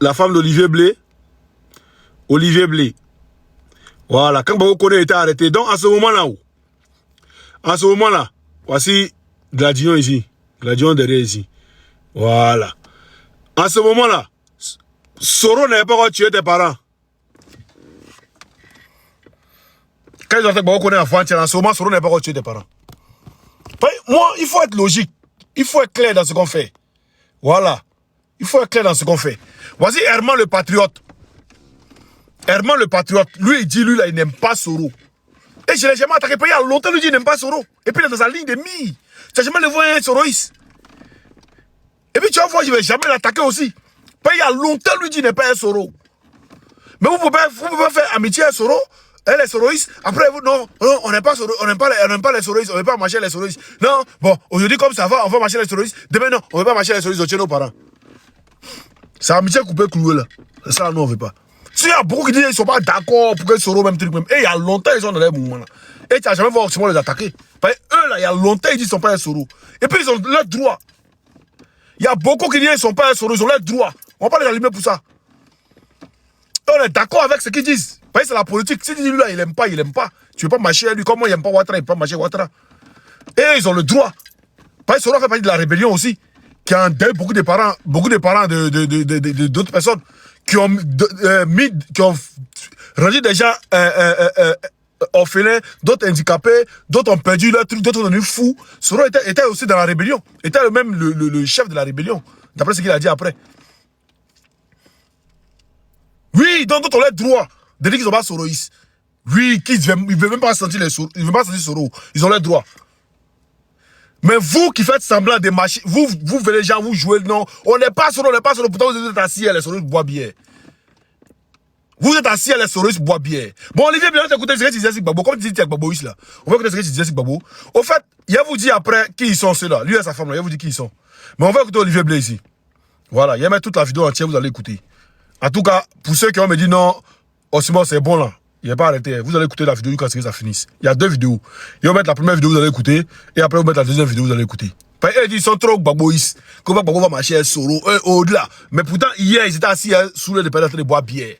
la femme d'Olivier Blé. Olivier Blé. Voilà, quand Gbagbo Koné était arrêté. Donc, à ce moment-là, voici Gladion ici. Gladion derrière ici. Voilà. À ce moment-là, Soro n'avait pas tué tes parents. Quand ils ont fait Gbagbo Koné en France, en ce moment, Soro n'avait pas tué tes parents. Moi, il faut être logique. Il faut être clair dans ce qu'on fait. Voilà. Il faut être clair dans ce qu'on fait. Voici Herman le patriote. Herman le patriote, lui, il dit, lui, là, il n'aime pas Soro. Et je ne l'ai jamais attaqué. Il y a longtemps, lui, il dit, il n'aime pas Soro. Et puis, il est dans sa ligne de mire. Tu n'as jamais le voir un Soroïs. Et puis, tu vas voir, je ne vais jamais l'attaquer aussi. Il y a longtemps, lui, il dit, il n'aime pas un Soro. Mais vous pouvez faire amitié à Soro. Elle est Soroïs. Après, vous, non, on n'aime pas Soro, on n'aime pas les Soroïs. On ne veut pas marcher les Soroïs. Non, bon, aujourd'hui, comme ça va, on va marcher les Soroïs. Demain, non, on ne veut pas marcher les Soroïs. On tient nos parents. C'est amitié coupée, clouée, là. C'est ça, nous, on ne veut pas. S'il y a beaucoup qui disent qu'ils ne sont pas d'accord pour que Soro même truc même. Et il y a longtemps, ils sont dans les mouvements là. Et tu n'as jamais vu Oxymore les attaquer. Parce que eux là, il y a longtemps, ils disent qu'ils ne sont pas un Soro. Et puis ils ont leur droit. Il y a beaucoup qui disent qu'ils ne sont pas un Soro, ils ont leur droit. On ne va pas les allumer pour ça. Et on est d'accord avec ce qu'ils disent. Parce que c'est la politique. Si tu dis lui là, il n'aime pas, il n'aime pas. Tu ne veux pas marcher à lui. Comment il n'aime pas Ouattara, il ne peut pas marcher Ouattara. Et ils ont le droit. Parce que Soro fait partie de la rébellion aussi. Qui a endeuillé beaucoup de parents d'autres personnes. Qui ont rendu des gens orphelins, d'autres handicapés, d'autres ont perdu leur truc, d'autres sont devenus fous. Soro était aussi dans la rébellion. Était même le chef de la rébellion, d'après ce qu'il a dit après. Oui, donc d'autres ont le droit de dire qu'ils ne sont pas Soroïs. Oui, ils ne veulent même pas sentir Soro. Ils ont le droit. Mais vous qui faites semblant de marcher, vous venez les gens, vous jouez, non, on n'est pas Soro, pourtant vous êtes assis à les Soroïs boivent bière. Vous êtes assis à les Soroïs boivent bière. Bon, Olivier, bien écoutez ce que tu disais sur Gbagbo, comme tu dis Gbagboïs là. On va écouter ce que tu disais sur Gbagbo. Au fait, il va vous dire après qui ils sont ceux-là. Lui et sa femme là, il va vous dire qui ils sont. Mais on va écouter Olivier Blé ici. Voilà, il va mettre toute la vidéo entière, vous allez écouter. En tout cas, pour ceux qui ont me dit non, Oxymore c'est bon là. Il n'est pas arrêté. Vous allez écouter la vidéo quand ça finisse. Il y a deux vidéos. Ils vont mettre la première vidéo, vous allez écouter. Et après, vous mettre la deuxième vidéo, vous allez écouter. Parce qu'ils sont trop Gbagboïs. Comment Gbagbo va marcher à Soro, au-delà. Mais pourtant, hier, ils étaient assis sous le départ en train de boire bière.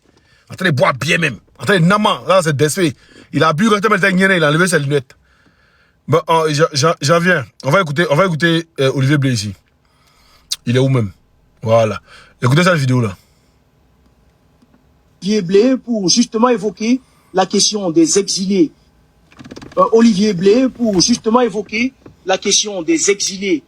En train de boire bière même. En train de naman. Là, c'est décès. Il a bu quand il a enlevé ses lunettes. Bon, j'en viens. On va écouter Olivier Blé ici. Il est où même? Voilà. Écoutez cette vidéo-là. Olivier Blé pour justement évoquer la question des exilés. Olivier Blé pour justement évoquer la question des exilés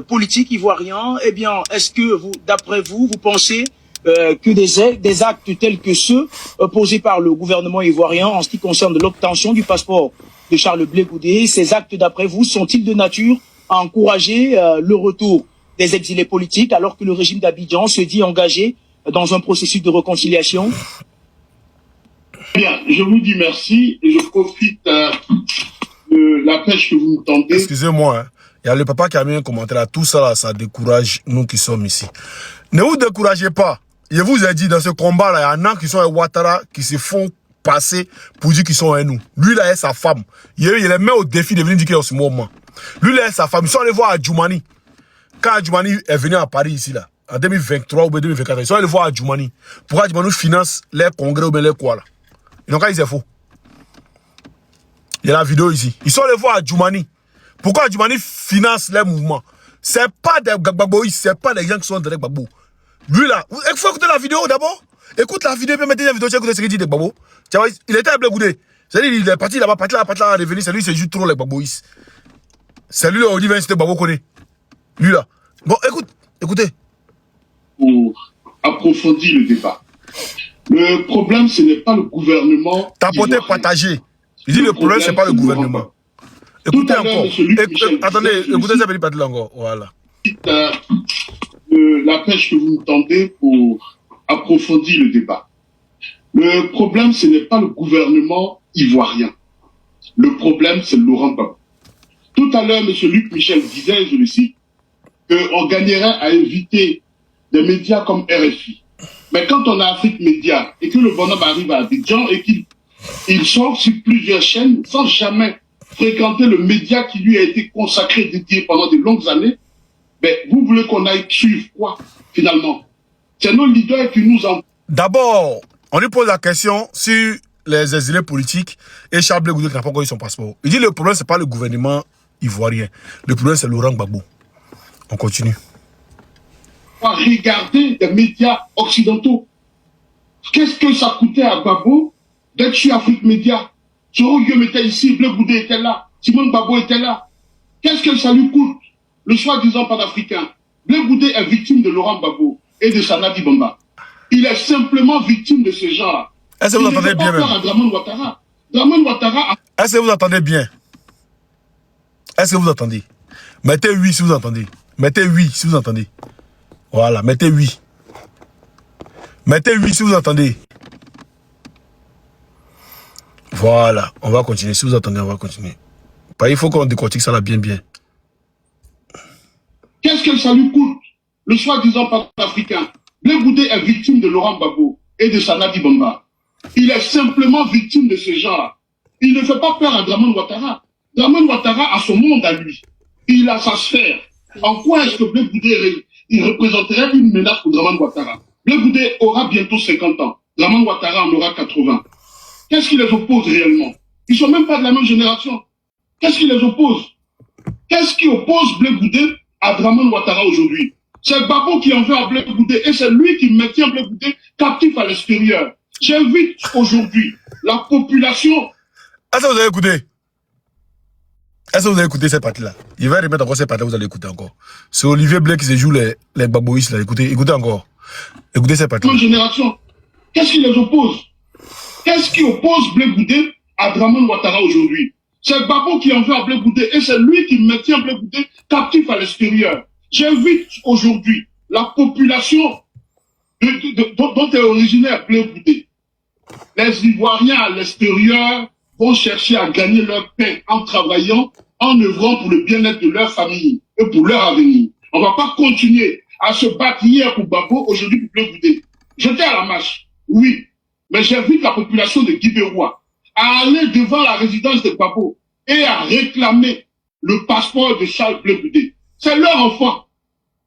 politiques ivoiriens. Eh bien, est-ce que vous, d'après vous, vous pensez que des actes tels que ceux posés par le gouvernement ivoirien en ce qui concerne l'obtention du passeport de Charles Blé Goudé, ces actes, d'après vous, sont-ils de nature à encourager le retour des exilés politiques alors que le régime d'Abidjan se dit engagé dans un processus de réconciliation? Bien, je vous dis merci et je profite de la pêche que vous me tendez. Excusez-moi, hein. Il y a le papa qui a mis un commentaire là. Tout ça, là, ça décourage nous qui sommes ici. Ne vous découragez pas. Je vous ai dit, dans ce combat-là, il y en a qui sont à Ouattara, qui se font passer pour dire qu'ils sont à nous. Lui, là, est sa femme. Il les met au défi de venir dire qu'il est au moment. Lui, là, est sa femme. Ils sont allés voir Adjoumani. Quand Adjoumani est venu à Paris, ici, là, en 2023 ou 2024, ils sont allés voir Adjoumani. Pourquoi Adjoumani finance les congrès ou bien les quoi, là? Et donc, ils sont faux. Il y a la vidéo ici. Ils sont allés voir Adjoumani. Pourquoi Adjoumani finance les mouvements? C'est pas des Gbagboïs, c'est pas des gens qui sont derrière Gbagbo. Lui là, il faut écouter la vidéo d'abord. Écoute la vidéo, puis mettez la vidéo, tu écoutes ce qu'il dit de Gbagbo. Tu vois, il était à Blé Goudé. C'est-à-dire, il est parti là-bas, parti là, revenu. C'est lui, c'est juste trop les Gbagboïs. C'est lui, on dit, c'était Gbagbo connaît. Lui là. Bon, écoutez. Pour approfondir le débat. Le problème, ce n'est pas le gouvernement. Tapoter, partager. Il dit le problème, c'est pas le gouvernement. Écoutez encore. Attendez, écoutez ça, petit parti là encore. Voilà. La pêche que vous me tendez pour approfondir le débat. Le problème, ce n'est pas le gouvernement ivoirien. Le problème, c'est Laurent Gbagbo. Tout à l'heure, M. Luc Michel disait, je le cite, qu'on gagnerait à éviter des médias comme RFI. Mais quand on a Afrique Média et que le bonhomme arrive à Abidjan et qu'il sort sur plusieurs chaînes sans jamais fréquenter le média qui lui a été consacré, dédié pendant de longues années, ben, vous voulez qu'on aille suivre quoi, finalement? C'est nos leaders qui nous en... D'abord, on lui pose la question sur les exilés politiques et Charles Blé Goudé qui n'a pas encore eu son passeport. Il dit le problème, ce n'est pas le gouvernement ivoirien. Le problème, c'est Laurent Gbagbo. On continue. Regarder des médias occidentaux. Qu'est-ce que ça coûtait à Gbagbo d'être sur Afrique Média? Soro Guillaume était ici, Blé Goudé était là, Simone Gbagbo était là. Qu'est-ce que ça lui coûte, le soi-disant panafricain? Blé Goudé est victime de Laurent Gbagbo et de Sanadi Bamba. Il est simplement victime de ce genre. Est-ce que vous entendez bien même? Dramane Ouattara. Dramane Ouattara a... Est-ce que vous entendez bien? Est-ce que vous entendez? Mettez oui si vous entendez. Mettez oui si vous entendez. Voilà, mettez oui. Mettez oui si vous entendez. Voilà, on va continuer. Si vous entendez, on va continuer. Il faut qu'on décortique ça là bien. Qu'est-ce que ça lui coûte, le soi-disant panafricain? Blé Goudé est victime de Laurent Gbagbo et de Sanadi Bamba. Il est simplement victime de ce genre. Il ne fait pas peur à Dramane Ouattara. Dramane Ouattara a son monde à lui. Il a sa sphère. En quoi est-ce que Blé Goudé il représenterait une menace pour Dramane Ouattara? Blé Goudé aura bientôt 50 ans. Dramane Ouattara en aura 80. Qu'est-ce qui les oppose réellement? Ils ne sont même pas de la même génération. Qu'est-ce qui les oppose? Qu'est-ce qui oppose Blé Goudé à Dramane Ouattara aujourd'hui? C'est Gbagbo qui en veut à Blé Goudé et c'est lui qui maintient Blé Goudé captif à l'extérieur. J'invite aujourd'hui la population... Est-ce que vous avez écouté? Est-ce que vous avez écouté cette partie-là? Il va remettre encore cette partie-là, vous allez écouter encore. C'est Olivier Blé qui se joue les Gbagboïstes là. Écoutez encore. Écoutez cette partie-là. Génération. Qu'est-ce qui les oppose? Qu'est-ce qui oppose Blé Goudé à Dramane Ouattara aujourd'hui? C'est Gbagbo qui en veut à Blé Goudé et c'est lui qui maintient Blé Goudé captif à l'extérieur. J'invite aujourd'hui la population dont est originaire Blé Goudé. Les Ivoiriens à l'extérieur vont chercher à gagner leur pain en travaillant, en œuvrant pour le bien-être de leur famille et pour leur avenir. On ne va pas continuer à se battre hier pour Gbagbo, aujourd'hui pour Blé Goudé. J'étais à la marche, oui, mais j'invite la population de Guibérois à aller devant la résidence de Gbagbo et à réclamer le passeport de Charles Blé Goudé. C'est leur enfant.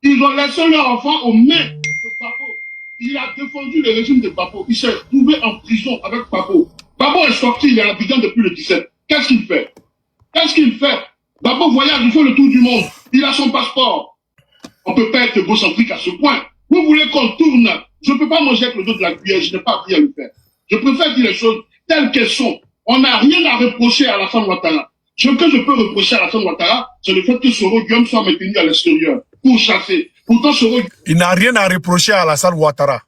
Ils ont laissé leur enfant aux mains de Gbagbo. Il a défendu le régime de Gbagbo. Il s'est trouvé en prison avec Gbagbo. Gbagbo est sorti, il est à Abidjan depuis le 17. Qu'est-ce qu'il fait? Qu'est-ce qu'il fait? Gbagbo voyage, il fait le tour du monde. Il a son passeport. On ne peut pas être égocentrique à ce point. Vous voulez qu'on tourne? Je ne peux pas manger avec le dos de la cuillère, je n'ai pas appris à le faire. Je préfère dire les choses telles qu'elles sont. On n'a rien à reprocher à Alassane Ouattara. Ce que je peux reprocher à Alassane Ouattara, c'est le fait que Soro Guillaume soit maintenu à l'extérieur pour chasser. Pourtant, Soro... Il n'a rien à reprocher à Alassane Ouattara.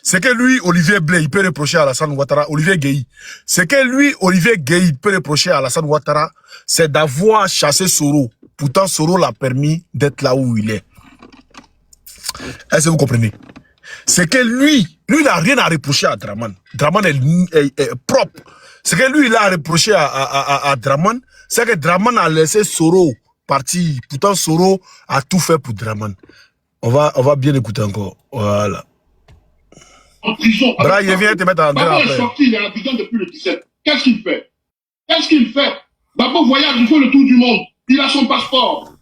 C'est que lui, Olivier Blé, il peut reprocher à Alassane Ouattara, Olivier Gueye. C'est que lui, Olivier Gueye, peut reprocher à Alassane Ouattara, c'est d'avoir chassé Soro. Pourtant, Soro l'a permis d'être là où il est. Est-ce que vous comprenez? C'est que lui n'a rien à reprocher à Dramane. Dramane est propre. C'est que lui, il a reproché à Dramane, c'est que Dramane a laissé Soro partir. Pourtant, Soro a tout fait pour Dramane. On va bien écouter encore. Voilà. En prison. Bra, il vient te mettre en Gbagbo est sorti, il est à Abidjan depuis le 17. Qu'est-ce qu'il fait? Qu'est-ce qu'il fait? Gbagbo voyage, il fait le tour du monde. Il a son passeport.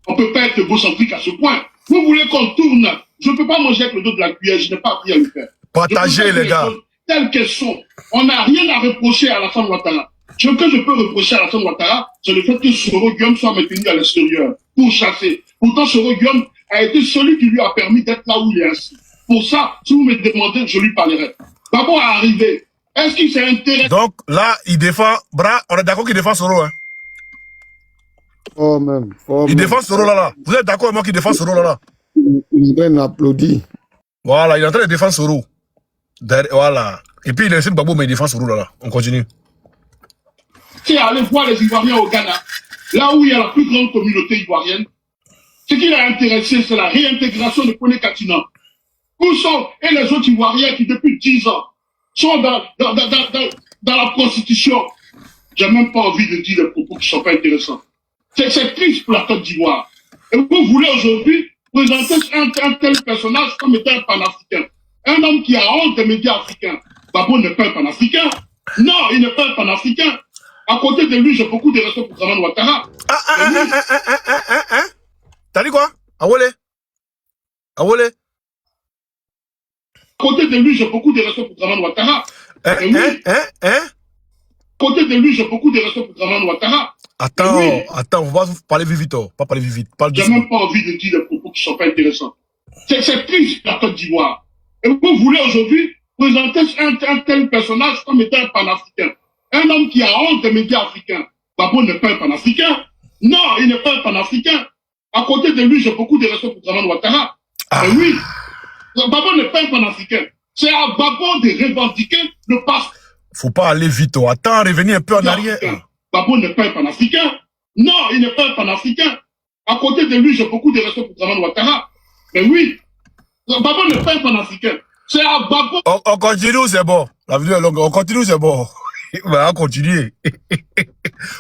On ne peut pas être égocentrique à ce point. Vous voulez qu'on tourne? Je ne peux pas manger avec le dos de la cuillère, je n'ai pas appris à le faire. Partagez, les gars. Telles qu'elles sont. On n'a rien à reprocher à Alassane Ouattara. Ce que je peux reprocher à Alassane Ouattara, c'est le fait que Soro Guillaume soit maintenu à l'extérieur pour chasser. Pourtant, Soro Guillaume a été celui qui lui a permis d'être là où il est assis. Pour ça, si vous me demandez, je lui parlerai. Gbagbo est arrivé. Est-ce qu'il s'est intéressé? Donc là, il défend. Bra, on est d'accord qu'il défend Soro, hein? Oh, même. Oh, il défend Soro là. Vous êtes d'accord avec moi qu'il défend Soro là? Il est applaudi. Voilà, il est en train de défendre Soro. Voilà. Et puis il laisse Gbagbo, mais il défend Soro là. On continue. C'est aller voir les Ivoiriens au Ghana, là où il y a la plus grande communauté ivoirienne. Ce qui l'a intéressé, c'est la réintégration de Kone Katina. Où sont et les autres Ivoiriens qui, depuis 10 ans, sont dans la prostitution? J'ai même pas envie de dire des propos qui ne sont pas intéressants. C'est triste pour la Côte d'Ivoire. Et vous voulez aujourd'hui présenter un tel personnage comme étant un panafricain. Un homme qui a honte des médias africains. Gbagbo n'est pas un panafricain. Non, il n'est pas un panafricain. À côté de lui, j'ai beaucoup de respect pour Dramane Ouattara. T'as dit quoi? Awole? côté de lui, j'ai beaucoup de respect pour Draman Ouattara. Oui. À côté de lui, j'ai beaucoup de respect pour Draman Ouattara. Attends, on va parler vite, pas parler vite. J'ai même pas envie de dire des propos qui sont pas intéressants. C'est triste, la Côte d'Ivoire. Et vous voulez aujourd'hui présenter un tel personnage comme étant un panafricain. Un homme qui a honte des médias africains. Babo n'est pas un panafricain. Non, il n'est pas un panafricain. À côté de lui, j'ai beaucoup de respect pour Draman Ouattara. Et oui, Babo n'est pas un panafricain. C'est à Babo de revendiquer le passeport. Faut pas aller vite, attends, revenir un peu en arrière. Babo n'est pas un panafricain. Non, il n'est pas un panafricain. À côté de lui, j'ai beaucoup de respect pour Draman Ouattara. Mais oui, Babo n'est pas un panafricain. C'est à Babo. On continue, c'est bon. La vidéo est longue. On continue, c'est bon. On va continuer.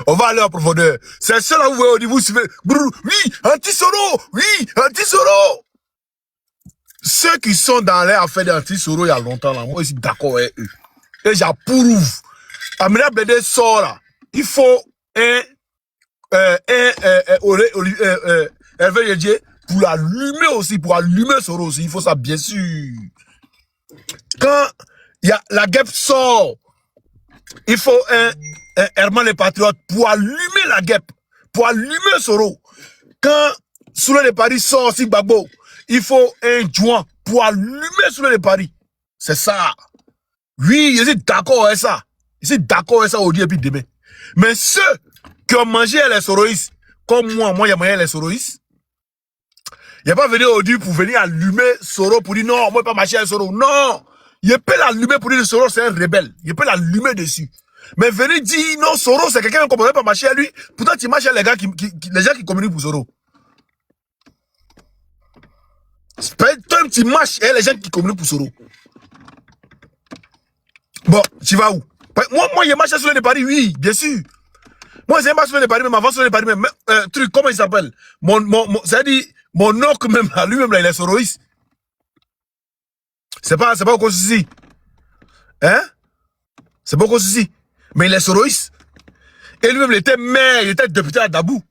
On va aller en profondeur. C'est ça là où vous voyez au niveau, oui, anti-Soro, oui, anti-Soro. Ceux qui sont dans l'air à faire des anti-Soro il y a longtemps, là, moi, je suis d'accord avec eux. Et j'approuve. Amina Bede sort là. Il faut Hervé Yedje pour l'allumer aussi, pour allumer Soro aussi. Il faut ça, bien sûr. Quand il y a la guêpe sort, il faut un Herman les Patriotes pour allumer la guêpe, pour allumer Soro. Quand Soulé de Paris sort aussi Gbagbo, il faut un joint pour allumer Soulé de Paris. C'est ça. Oui, je suis d'accord avec ça. Je suis d'accord avec ça aujourd'hui et puis demain. Mais ceux qui ont mangé les soroïstes, comme moi, il y a mangé les soroïstes. Il n'y a pas venu aujourd'hui pour venir allumer Soro pour dire non, moi, pas marcher avec Soro. Non! Il peut l'allumer pour dire que Soro, c'est un rebelle. Il peut l'allumer dessus. Mais venir dire non, Soro, c'est quelqu'un qui ne peut pas marcher à lui. Pourtant, tu marches avec les gens qui communiquent pour Soro. Toi, tu marches avec les gens qui communiquent pour Soro. Bon, tu vas où? Moi, il marche sur le Paris, oui, bien sûr. Moi, j'ai marché sur le Paris, même avant sur le Paris, même, truc, comment il s'appelle? C'est-à-dire, mon oncle même, lui-même, là, il est soroïste. C'est pas aucun souci. Hein? C'est pas aucun souci. Mais il est soroïste. Et lui-même, il était maire, il était député à Dabou.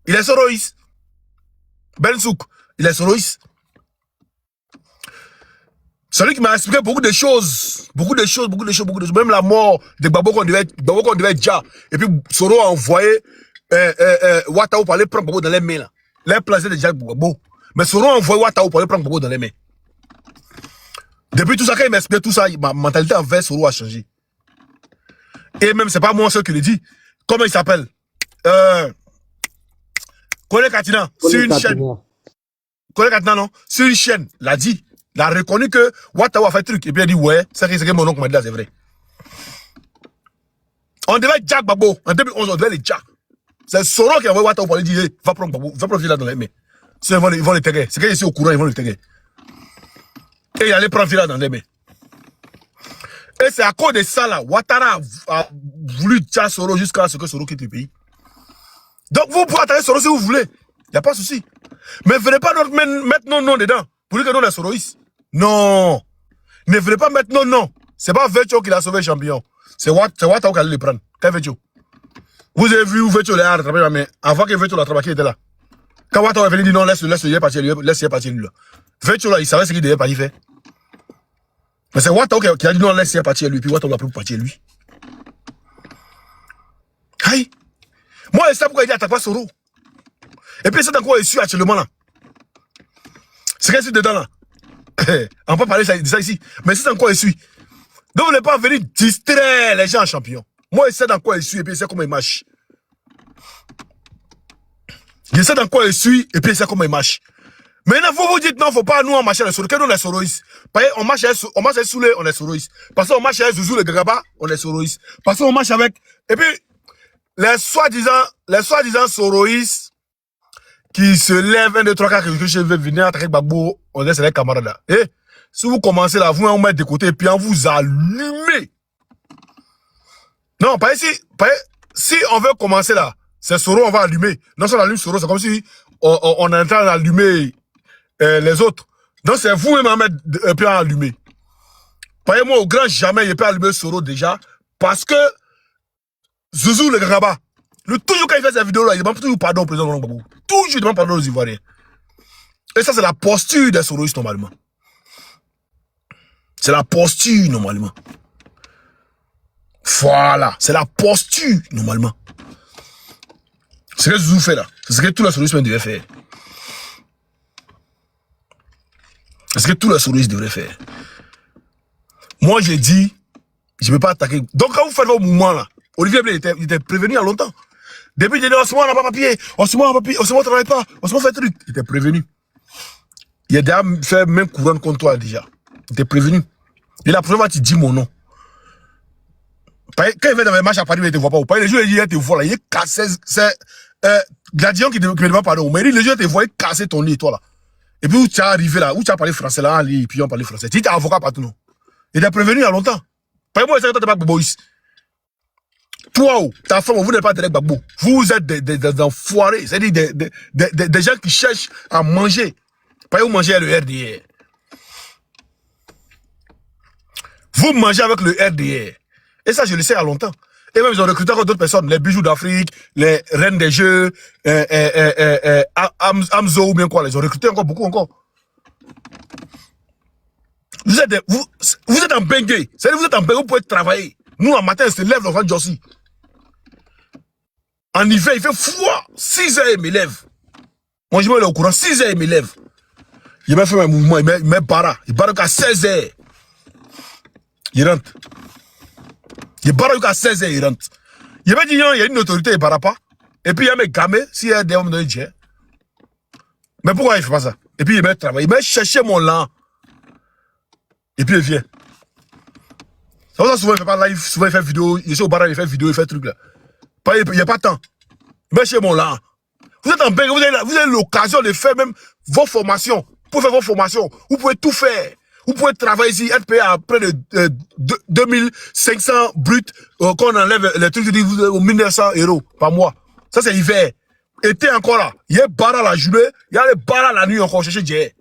Il est soroïste. Ben Souk, il est soroïste. C'est lui qui m'a expliqué beaucoup de choses. Même la mort de Gbagbo qu'on devait être déjà. Et puis, Soro a envoyé Ouattara pour aller prendre Gbagbo dans les mains, là. Les plans, c'est déjà Gbagbo. Mais Soro a envoyé Ouattara pour aller prendre Gbagbo dans les mains. Depuis tout ça, quand il m'explique tout ça, ma mentalité envers Soro a changé. Et même, c'est pas moi seul qui le dit. Comment il s'appelle? Kole Katina, sur une chaîne. Kole Katina, non? Sur une chaîne, l'a dit. Il a reconnu que Ouattara a fait truc. Et puis il a dit, ouais, c'est que mon oncle m'a dit là, c'est vrai. On devait Jack Gbagbo. En 2011, on devait les Jack. C'est Soro qui a envoyé Ouattara pour lui dire, va prendre Gbagbo, va prendre Villa dans les mains. Sinon, ils vont le terrer. C'est qu'ils sont au courant, ils vont le terrer. Et il allait prendre Villa dans les mains. Et c'est à cause de ça, là, Ouattara a voulu tuer Soro jusqu'à ce que Soro quitte le pays. Donc, vous pouvez attaquer Soro si vous voulez. Il n'y a pas de souci. Mais venez pas mettre nos noms dedans. Pour dire que nous, on est soroïstes. Non. Ne venez pas mettre nos noms. C'est pas Vetcho qui l'a sauvé le champion. C'est Ouattara qui allait le prendre. Quel Vetcho? Vous avez vu où Vetcho l'a rattrapé, mais avant que Vetcho l'attrape, qui était là? Quand Ouattara est venu dire non, laisse-le partir, lui, là. Vetcho, là, il savait ce qu'il devait pas y faire. Mais c'est Ouattara qui a dit non, laisse-le partir, lui, puis Ouattara l'a pris pour partir, lui. Aïe. Moi, je sais pourquoi il dit attaque pas Soro. Et puis, c'est encore issu actuellement, là. C'est qu'elle suit dedans, là. On peut parler de ça ici. Mais c'est encore issu. Donc, vous n'allez pas venir distraire les gens en champion. Moi, je sais dans quoi il suit et puis je sais comment il marche. Je sais dans quoi il suit et puis je sais comment il marche. Maintenant, vous dites non, il ne faut pas nous en marcher les Soro. Quel on est soroïste? On marche avec Soulé, on est soroïste. Parce qu'on marche avec Zouzou, le Gagaba, on est soroïste. Parce qu'on marche avec. Et puis, les soi-disant soroïstes qui se lèvent 1, 2, 3, 4, que je vais venir attaquer Gbagbo, on laisse les camarades là. Et si vous commencez là, vous mettre de côté et puis on vous allume. Non, pas ici. Si on veut commencer là, c'est Soro, on va allumer. Non, si on allume Soro, c'est comme si on est en train d'allumer les autres. Donc c'est vous-même à mettre et puis à allumer. Payez-moi au grand jamais, il peut allumer Soro déjà. Parce que Zouzou le Gagaba, toujours quand il fait cette vidéo là, il demande toujours pardon au président Laurent Gbagbo. Toujours il demande pardon aux Ivoiriens. Et ça, c'est la posture des soroïstes normalement. C'est la posture, normalement. Voilà, c'est la posture, normalement. C'est ce que Zouzou fait là. C'est ce que tous les souristes devaient faire. C'est ce que tous les souristes devraient faire. Moi, j'ai dit, je ne vais pas attaquer. Donc, quand vous faites vos mouvements là, Olivier Blé il était prévenu il y a longtemps. Depuis, il dit, en ce moment, on n'a pas papier. En ce moment, on ne travaille pas. En ce moment, on fait truc. Il était prévenu. Il a déjà fait même courant contre toi déjà. Il était prévenu. Et la première fois, tu dis mon nom. Quand il va dans les matchs à Paris, il ne te voit pas. Les gens, il te voient là. Il est cassé. C'est Gladion qui me demande pardon. Mais les gens te voient casser ton lit, toi là. Et puis, où tu es arrivé là, où tu as parlé français là, et puis on parlait français. Tu es avocat partout, non. Il est prévenu il y a longtemps. Par exemple, c'est que tu n'es pas Boboïs. Toi, ta femme, vous n'êtes pas Derek Gbagbo. Vous êtes des enfoirés. C'est-à-dire des gens qui cherchent à manger. Pas vous mangez le RDR. Vous mangez avec le RDR. Et ça, je le sais il y a longtemps. Et même, ils ont recruté encore d'autres personnes. Les bijoux d'Afrique, les reines des jeux, Amzo ou bien quoi. Ils ont recruté encore beaucoup encore. Vous êtes en bengue. C'est-à-dire vous êtes en bengue, vous pouvez travailler. Nous, en matin, on se lève dans le Jossi. En hiver, il fait froid. 6 heures, il me lève. Moi, je me lève au courant. 6 heures, il me lève. Il m'a fait un mouvement, il met bara. Il barre jusqu'à 16 heures. Il rentre. Il barre jusqu'à 16 heures, il rentre. Il m'a dit, non, il y a une autorité, il barre pas. Et puis, il y a mes gamins, s'il y a des hommes de Dieu. Mais pourquoi il fait pas ça? Et puis, il m'a travaillé. Il m'a cherché mon lent. Et puis, il vient. C'est pour ça, souvent, il fait pas live, souvent, il fait vidéo. Il est au bar, il fait vidéo, il fait truc là. Il n'y a pas de temps. Il m'a cherché mon lent. Vous êtes en Belgique, vous avez l'occasion de faire même vos formations. Vous pouvez faire vos formations. Vous pouvez tout faire. Vous pouvez travailler ici, être payé à près de 2500 bruts, quand on enlève les trucs, vous avez 1900 € par mois. Ça, c'est l'hiver. Été encore là. Il y a bara la journée, il y a les bara la nuit encore, chercher Djé.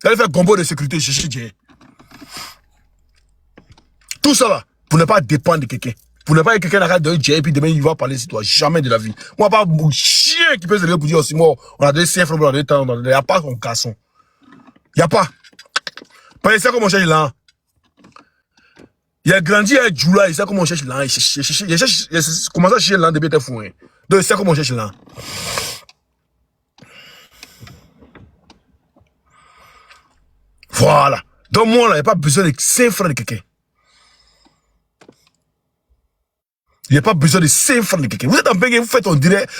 Vous allez faire gombo de sécurité, chercher Djé. Tout ça là, pour ne pas dépendre de quelqu'un. Pour ne pas être quelqu'un qui a Djé, et puis demain, il va parler sur toi. Jamais de la vie. Moi, pas mon chien qui peut se lever pour dire aussi, moi, on a des CFR, on a des temps, il n'y a pas son casson. Il n'y a pas. Pas ça comment on cherche là. Il a grandi à Djoula, il sait comment on cherche là. Il commence à chercher là depuis t'es fou. Donc il sait comment on cherche là. Voilà. Donc moi là, il n'y a pas besoin de 5 francs de quelqu'un. Il n'y a pas besoin de 5 francs de quelqu'un. Vous êtes en Bengue, vous faites en direct.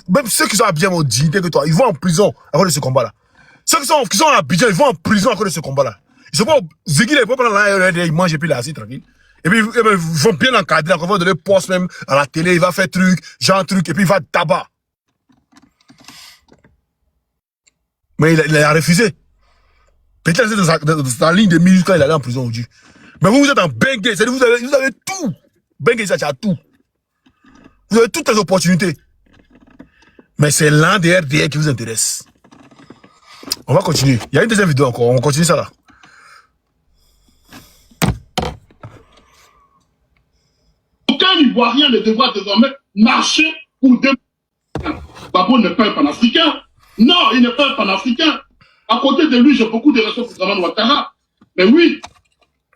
Même ceux qui sont à bien en dignité que toi, ils vont en prison à cause de ce combat là. Ceux qui sont à Abidjan, ils vont en prison à cause de ce combat là. Ils sont pas, Ziggy, ils peuvent prendre là, ils mangent et puis là, assis tranquille. Et puis, ils vont bien encadrer, ils vont donner poste même à la télé, il va faire truc, genre truc, et puis il va tabac. Mais il a refusé. Peut-être que c'est dans la ligne de minutes quand il allait en prison aujourd'hui. Mais vous êtes en Bengue, c'est-à-dire vous avez tout. Bengue, ça a tout. Vous avez toutes les opportunités. Mais c'est l'un des RDR qui vous intéresse. On va continuer. Il y a une deuxième vidéo encore, on continue ça là. Aucun Ivoirien ne devra désormais marcher pour des... Babo n'est pas un panafricain. Non, il n'est pas un panafricain. À côté de lui, j'ai beaucoup de respect pour Draman Ouattara. Mais oui,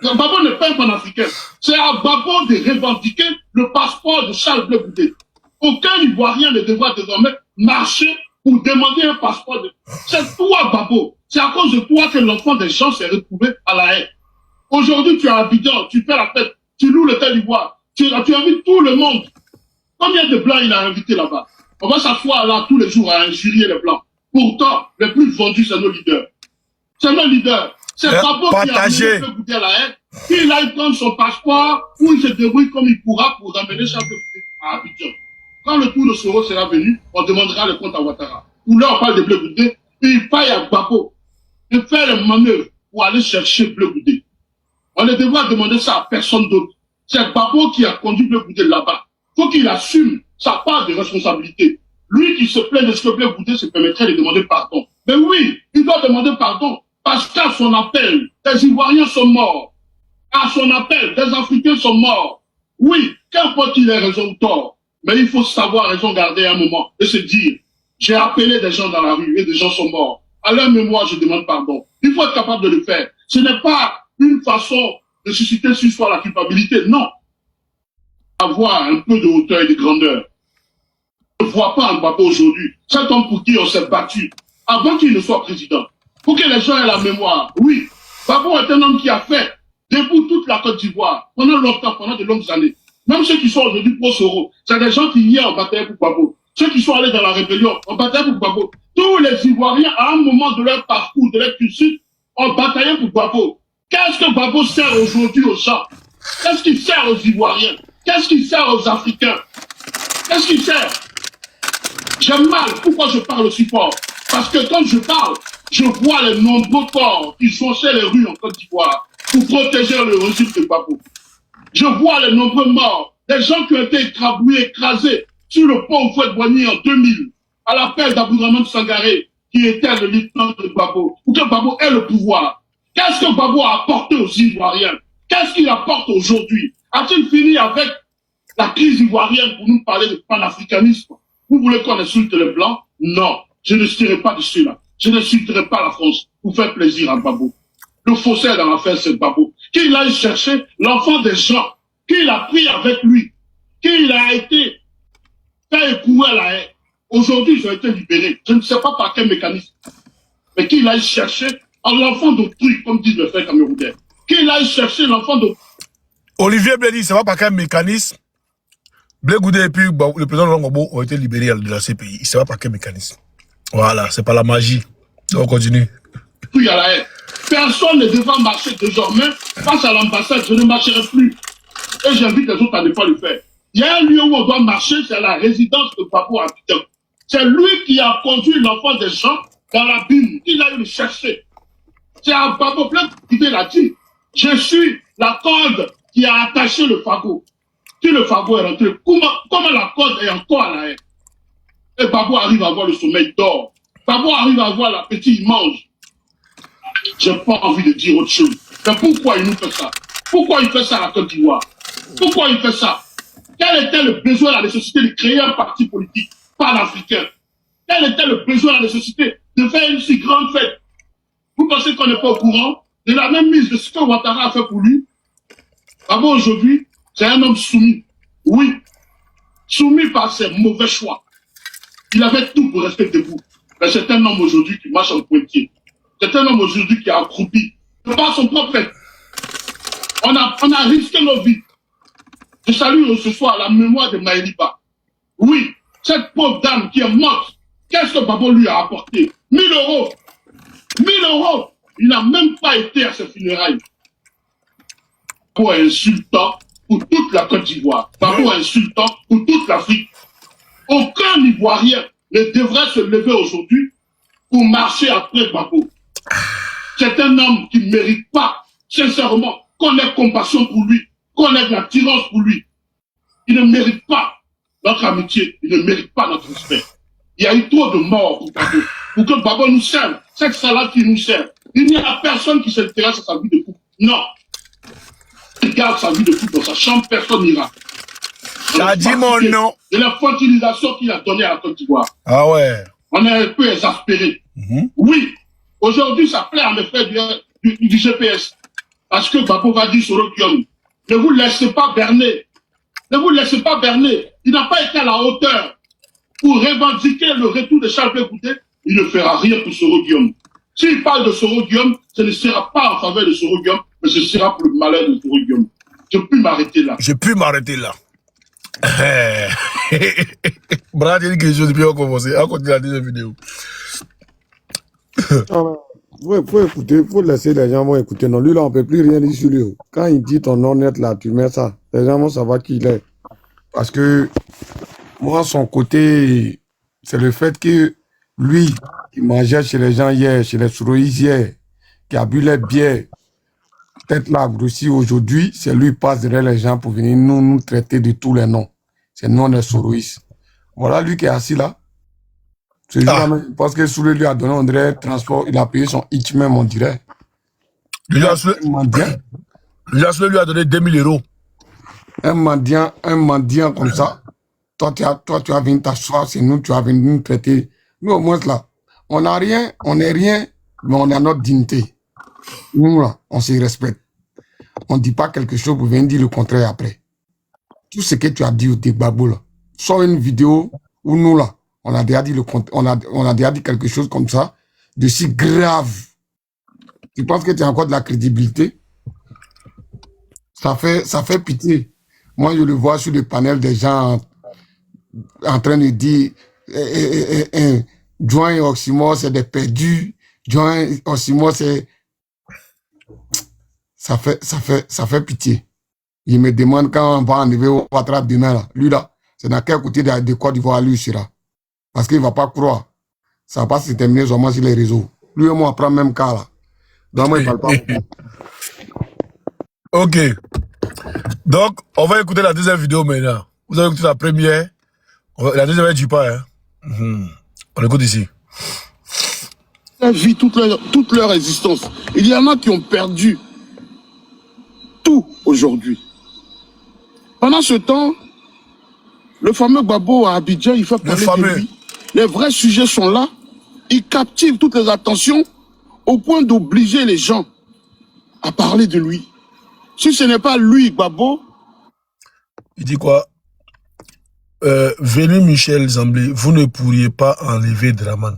Babo n'est pas un panafricain. C'est à Babo de revendiquer le passeport de Charles Blé Goudé. Aucun Ivoirien ne devra désormais marcher pour demander un passeport. C'est toi, Babo. C'est à cause de toi que l'enfant des gens s'est retrouvé à la haie. Aujourd'hui, tu es à Abidjan, tu fais la fête, tu loues le tel d'Ivoire. Tu invites tout le monde. Combien de blancs il a invité là-bas? On va s'asseoir là tous les jours à injurier les blancs. Pourtant, les plus vendus, c'est nos leaders. C'est nos leaders. C'est Babo qui a amené le goûter à la haine. Il aille prendre son passeport ou il se débrouille comme il pourra pour ramener Charles Blé Goudé à Abidjan. Quand le tour de Soro sera venu, on demandera le compte à Ouattara. Ou là, on parle de Blé Goudé. Il faille à Babo de faire les manœuvres pour aller chercher Blé Goudé. On ne devra demander ça à personne d'autre. C'est Babo qui a conduit Blé Goudé là-bas. Faut qu'il assume sa part de responsabilité. Lui qui se plaint de ce que Blé Goudé se permettrait de demander pardon. Mais oui, il doit demander pardon parce qu'à son appel, des Ivoiriens sont morts. À son appel, des Africains sont morts. Oui, qu'importe qu'il ait raison ou tort, mais il faut savoir raison garder un moment et se dire, j'ai appelé des gens dans la rue et des gens sont morts. À leur mémoire, je demande pardon. Il faut être capable de le faire. Ce n'est pas une façon de susciter sur soi la culpabilité. Non. Avoir un peu de hauteur et de grandeur. Je ne vois pas Gbagbo aujourd'hui. Cet homme pour qui on s'est battu avant qu'il ne soit président. Pour que les gens aient la mémoire. Oui, Gbagbo est un homme qui a fait debout toute la Côte d'Ivoire pendant longtemps, pendant de longues années. Même ceux qui sont aujourd'hui pro-Soro, c'est des gens qui hier ont battu pour Gbagbo. Ceux qui sont allés dans la rébellion ont battu pour Gbagbo. Tous les Ivoiriens, à un moment de leur parcours, de leur cursus, ont bataillé pour Gbagbo. Qu'est-ce que Gbagbo sert aujourd'hui aux gens? Qu'est-ce qu'il sert aux Ivoiriens? Qu'est-ce qu'il sert aux Africains? Qu'est-ce qu'il sert? J'ai mal. Pourquoi je parle aussi fort? Parce que quand je parle, je vois les nombreux corps qui jonchaient les rues en Côte d'Ivoire pour protéger le régime de Gbagbo. Je vois les nombreux morts, des gens qui ont été écrabouillés, écrasés sur le pont Houphouët-Boigny en 2000, à l'appel d'Abdourahmane Sangaré, qui était le lieutenant de Gbagbo, pour que Gbagbo ait le pouvoir. Qu'est-ce que Gbagbo a apporté aux Ivoiriens? Qu'est-ce qu'il apporte aujourd'hui? A-t-il fini avec la crise ivoirienne pour nous parler de panafricanisme? Vous voulez qu'on insulte les Blancs? Non, je ne serai pas dessus là. Je n'insulterai pas la France pour faire plaisir à Gbagbo. Le faussaire dans l'affaire, c'est Gbagbo. Qu'il aille chercher l'enfant des gens, qu'il a pris avec lui, qu'il a été fait éprouver à la haie. Aujourd'hui, ils ont été libérés. Je ne sais pas par quel mécanisme. Mais qu'il aille chercher l'enfant d'autrui, comme disent les frères camerounais. Qu'il aille chercher l'enfant d'autrui. Olivier Blé dit, ça va par quel mécanisme? Blé Goudé et puis le président Laurent Gbagbo ont été libérés de la CPI. Il ne sait pas par quel mécanisme. Voilà, c'est pas la magie. On continue. Puis à la haie. Personne ne devra marcher désormais face à l'ambassade. Je ne marcherai plus. Et j'invite les autres à ne pas le faire. Il y a un lieu où on doit marcher, c'est la résidence de Gbagbo à Abidjan. C'est lui qui a conduit l'enfant des gens dans l'abîme. Il a eu le chercher. C'est à Gbagbo plein qui l'a dit. Je suis la corde qui a attaché le fagot. Si le fagot est rentré, comment la corde est encore à la haie? Et Gbagbo arrive à avoir le sommeil d'or. Gbagbo arrive à avoir l'appétit, il mange. J'ai pas envie de dire autre chose. Mais pourquoi il nous fait ça? Pourquoi il fait ça à la Côte d'Ivoire? Pourquoi il fait ça? Quel était le besoin, la nécessité de créer un parti politique panafricain? Quel était le besoin, la nécessité de faire une si grande fête? Vous pensez qu'on n'est pas au courant de la même mise de ce que Ouattara a fait pour lui? Gbagbo aujourd'hui, c'est un homme soumis. Oui, soumis par ses mauvais choix. Il avait tout pour rester debout. Mais c'est un homme aujourd'hui qui marche en pointier. C'est un homme aujourd'hui qui a accroupi. Par son propre fait. On a risqué nos vies. Je salue ce soir la mémoire de Maëliba. Oui, cette pauvre dame qui est morte, qu'est-ce que Gbagbo lui a apporté? 1 000 euros. 1 000 euros. Il n'a même pas été à ses funérailles. Gbagbo est insultant pour toute la Côte d'Ivoire. Gbagbo est insultant pour toute l'Afrique. Aucun Ivoirien ne devrait se lever aujourd'hui pour marcher après Gbagbo. C'est un homme qui ne mérite pas, sincèrement, qu'on ait compassion pour lui, qu'on ait de l'attirance pour lui. Il ne mérite pas notre amitié, il ne mérite pas notre respect. Il y a eu trop de morts pour Gbagbo. Pour que Gbagbo nous serve, cette salade qui nous sert. Il n'y a personne qui s'intéresse à sa vie de couple. Non. Il garde sa vie de couple dans sa chambre, personne n'ira. T'as dit mon nom. De la fertilisation qu'il a donnée à la Côte d'Ivoire. Ah ouais. On est un peu exaspéré. Oui. Aujourd'hui, ça plaît à mes frères du GPS. Parce que Gbagbo va dire sur l'opium. Ne vous laissez pas berner. Ne vous laissez pas berner. Il n'a pas été à la hauteur pour revendiquer le retour de Charles Blé Goudé. Il ne fera rien pour Soro Guillaume. S'il parle de Soro Guillaume, ce ne sera pas en faveur de Soro Guillaume, mais ce sera pour le malheur de Soro Guillaume. Je peux m'arrêter là. Je peux m'arrêter là. Brad, il y a une question depuis qu'on commence. On continue la deuxième vidéo. Faut écouter, faut laisser les gens vont écouter. Non, lui là, on peut plus rien dire sur lui. Quand il dit ton nom net là, tu mets ça. Les gens vont savoir qui il est. Parce que moi, son côté, c'est le fait que lui, qui mangeait chez les gens hier, chez les souroïs hier, qui a bu les bières, peut-être là, aussi aujourd'hui, c'est lui qui passe derrière les gens pour venir nous traiter de tous les noms. C'est nous, les souroïs. Voilà lui qui est assis là. Parce que Soulé lui a donné, on dirait, transport, il a payé son hitch même, on dirait. Lui a lui a donné 2 000 euros. Un mendiant comme ça. Toi, tu as venu t'asseoir, c'est nous, tu as venu nous traiter. Nous, au moins, là, on n'a rien, on n'est rien, mais on a notre dignité. Nous, là, on se respecte. On ne dit pas quelque chose pour venir dire le contraire après. Tout ce que tu as dit au Gbagbo, là, sort une vidéo où nous, là, on a déjà dit on a déjà dit quelque chose comme ça, de si grave. Tu penses que tu as encore de la crédibilité? Ça fait pitié. Moi, je le vois sur le panel des gens en train de dire Joint et Oxymore, c'est des perdus. Joint et Oxymore, c'est... Ça fait pitié. Il me demande quand on va enlever Ouattara demain, là. Lui, là, c'est dans quel côté de Côte d'Ivoire lui sera. Parce qu'il ne va pas croire. Ça va pas se terminer seulement sur les réseaux. Lui et moi, on prend le même cas, là. Donc, moi, il ne parle pas. Ok. Donc, on va écouter la deuxième vidéo maintenant. Vous avez écouté la première. La deuxième, elle ne dit pas. Hein. On écoute ici. La vie, toute leur existence. Il y en a qui ont perdu tout aujourd'hui. Pendant ce temps, le fameux Gbagbo à Abidjan, il fait parler de lui. Les vrais sujets sont là. Il captive toutes les attentions au point d'obliger les gens à parler de lui. Si ce n'est pas lui, Gbagbo... Il dit quoi? Venez Michel Zamblé, vous ne pourriez pas enlever Draman.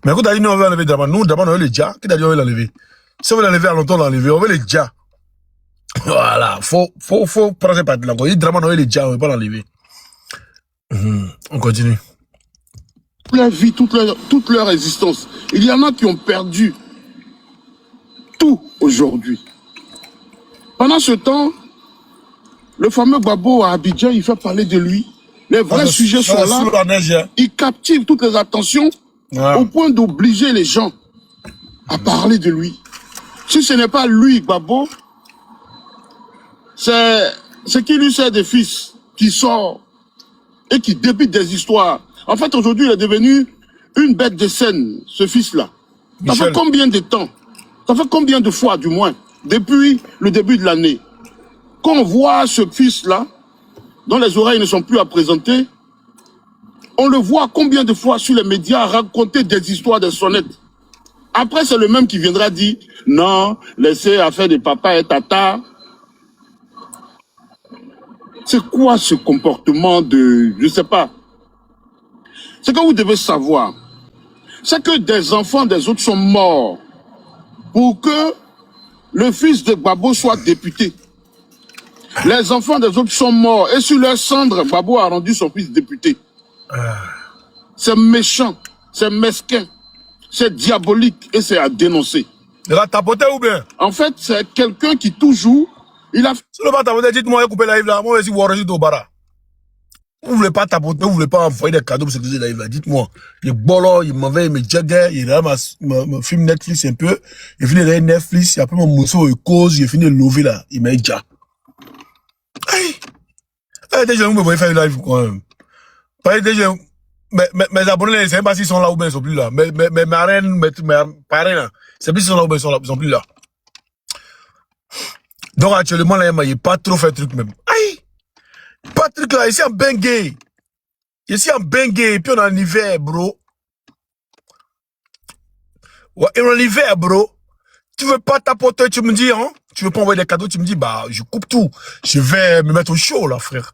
Mais quand tu as dit nous on veut enlever Draman, nous Draman on veut le dja. Qui t'a dit on veut l'enlever? Si on veut l'enlever à longtemps, l'enlever, on veut le dja. Voilà, faut prendre cette partie-là. Il dit Draman on veut le dja, on veut pas l'enlever. On continue. La vie, toute leur existence. Il y en a qui ont perdu tout aujourd'hui. Pendant ce temps, le fameux Gbagbo à Abidjan, il fait parler de lui. Les vrais sujets sont là. Il captive toutes les attentions au point d'obliger les gens à parler de lui. Si ce n'est pas lui, Gbagbo, c'est qui lui sert des fils qui sort et qui débite des histoires. En fait, aujourd'hui, il est devenu une bête de scène, ce fils-là. Ça fait combien de temps? Ça fait combien de fois, du moins, depuis le début de l'année, qu'on voit ce fils-là, dont les oreilles ne sont plus à présenter, on le voit combien de fois sur les médias raconter des histoires, des sonnettes. Après, c'est le même qui viendra dire, non, laissez affaire de papa et tata. C'est quoi ce comportement de, je sais pas. Ce que vous devez savoir, c'est que des enfants des autres sont morts pour que le fils de Gbagbo soit député. Les enfants des autres sont morts et sur leur cendre, Gbagbo a rendu son fils député. C'est méchant, c'est mesquin, c'est diabolique et c'est à dénoncer. Il a tapoté ou bien? En fait, c'est quelqu'un qui toujours, il a... Si le pas tapoter, dites-moi, coupez la live là, moi aussi, vous enregistrez au bara. Vous voulez pas tapoter, vous voulez pas envoyer des cadeaux pour sécuriser la live là, dites-moi. Il bolo, il m'envoie, il me jague, il regarde ma film Netflix un peu, il finit de Netflix, après mon mousseau, il cause, il finit de lever là, il m'a déjà. Aïe! Déjà, vous me voyez faire une live quand même. Déjà, mes abonnés, c'est même pas s'ils sont là ou bien ils sont plus là. Mes marraines, mes parrains là, c'est plus s'ils sont là ou bien ils sont plus là. Donc actuellement là, il n'y a pas trop fait truc même. Aïe! Pas de truc là, ici en Bengue. Ici en Bengue, et puis on est en hiver, bro. Ouais, et on est en hiver, bro. Tu veux pas tapoter, tu me dis, hein? Tu veux pas envoyer des cadeaux, tu me dis, bah, je coupe tout. Je vais me mettre au chaud, là, frère.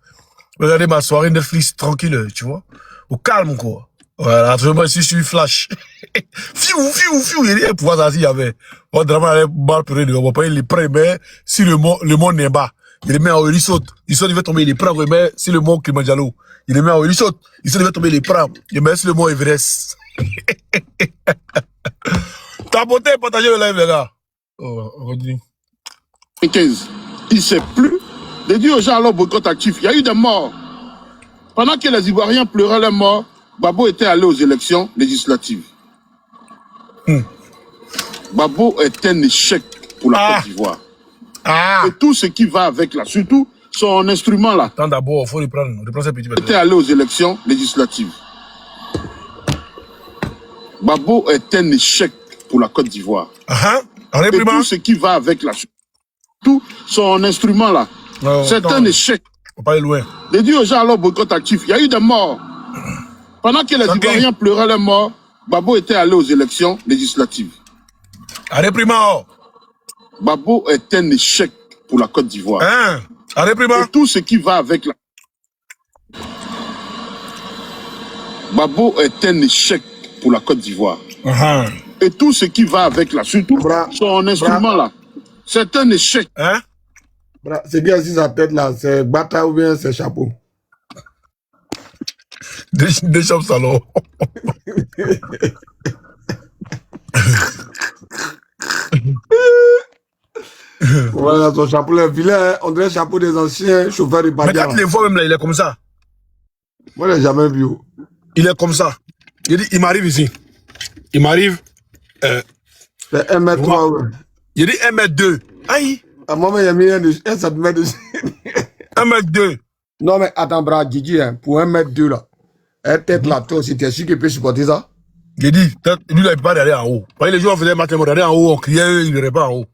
Regardez ma soirée Netflix tranquille, tu vois. Au calme, quoi. Voilà, actuellement, ici, je suis flash. Fiou, il y a des pouvoirs assis, il y avait. On drama, il mal pour eux, on va pas, il les prend, mais si le monde n'est pas. Il les met en haut, il saute. Il saute, il va tomber, il les prend, mais si le mont Kilimanjaro. Il les met en haut, il saute. Il saute, il va tomber, il les prend. Il met sur le mont Everest. Tapoter, partagez le live, les gars. Oh, on continue. 15. Il ne sait plus de dire aux gens alors boycott actif. Il y a eu des morts. Pendant que les Ivoiriens pleuraient les morts, Gbagbo était allé aux élections législatives. Gbagbo est un échec pour la Côte d'Ivoire. Et tout ce qui va avec là, surtout son instrument là. Attends d'abord, il faut reprendre ces petits était allé aux élections législatives. Gbagbo est un échec pour la Côte d'Ivoire. Et tout ce qui va avec là, tout son instrument là, c'est un échec. On va pas aller loin. De dire aux gens alors boycott actif. Il y a eu des morts. Pendant que les Ivoiriens pleuraient les morts, Gbagbo était allé aux élections législatives. Réprimand. Gbagbo est un échec pour la Côte d'Ivoire. Hein? Allez, prima. Et tout ce qui va avec la... Babo est un échec pour la Côte d'Ivoire. Et tout ce qui va avec là, surtout son instrument là, c'est un échec. Hein? C'est bien si sa tête là, c'est Bata ou bien c'est chapeau. Des chambres salon. Voilà, son chapeau là, vilain, hein? On dirait le chapeau des anciens chauffeurs de Mais Badia. quand tu les vois même là, il est comme ça. Moi, je l'ai jamais vu. Il est comme ça. Il dit, il m'arrive ici. Il m'arrive. C'est 1m3, ouais. Il dit 1m2. Aïe. À moi, il y a mis un cm de... 1m2. Non, mais attends, bras, Gigi, hein, pour 1m2 là, elle tête là, toi aussi, t'es sûr qu'il peut supporter ça? J'ai dit, lui là, il peut pas aller en haut. Parce que les gens faisaient matin, on regardait en haut, on criait, il n'irait pas en haut.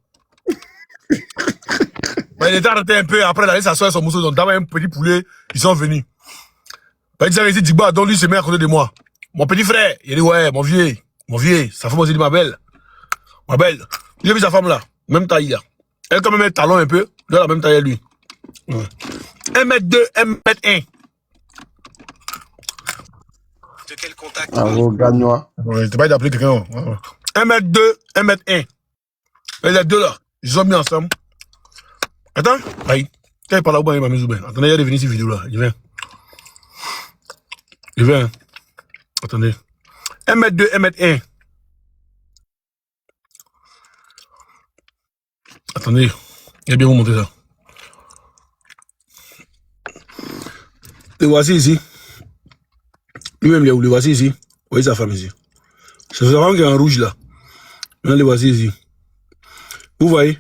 Mais il était arrêté un peu, après, il allait s'asseoir son mousseau, donc d'abord un petit poulet, ils sont venus. Il disait, il dit, Digba, donc lui se met à côté de moi. Mon petit frère, il dit, ouais, mon vieux, sa femme aussi dit, ma belle. J'ai vu sa femme là, même taille là. Elle quand même un talon un peu, elle a la même taille à lui. Ouais. 1m2, 1m1. De quel contact? Ah, vos gagnois. Ouais, t'es pas d'appeler quelqu'un. 1m2, 1m1. Et les deux là, ils sont mis ensemble. Attends, aïe. Quand il parle là-bas, il m'a mis au bain. Attendez, il y a devenu cette vidéo là. Il vient. Attendez. 1m2, 1m1. Attendez. Il a bien vous montrer ça. Le voici ici. Lui-même, le voici ici. Vous voyez sa femme ici. C'est sa femme qui est en rouge là. Maintenant, le voici ici. Vous voyez?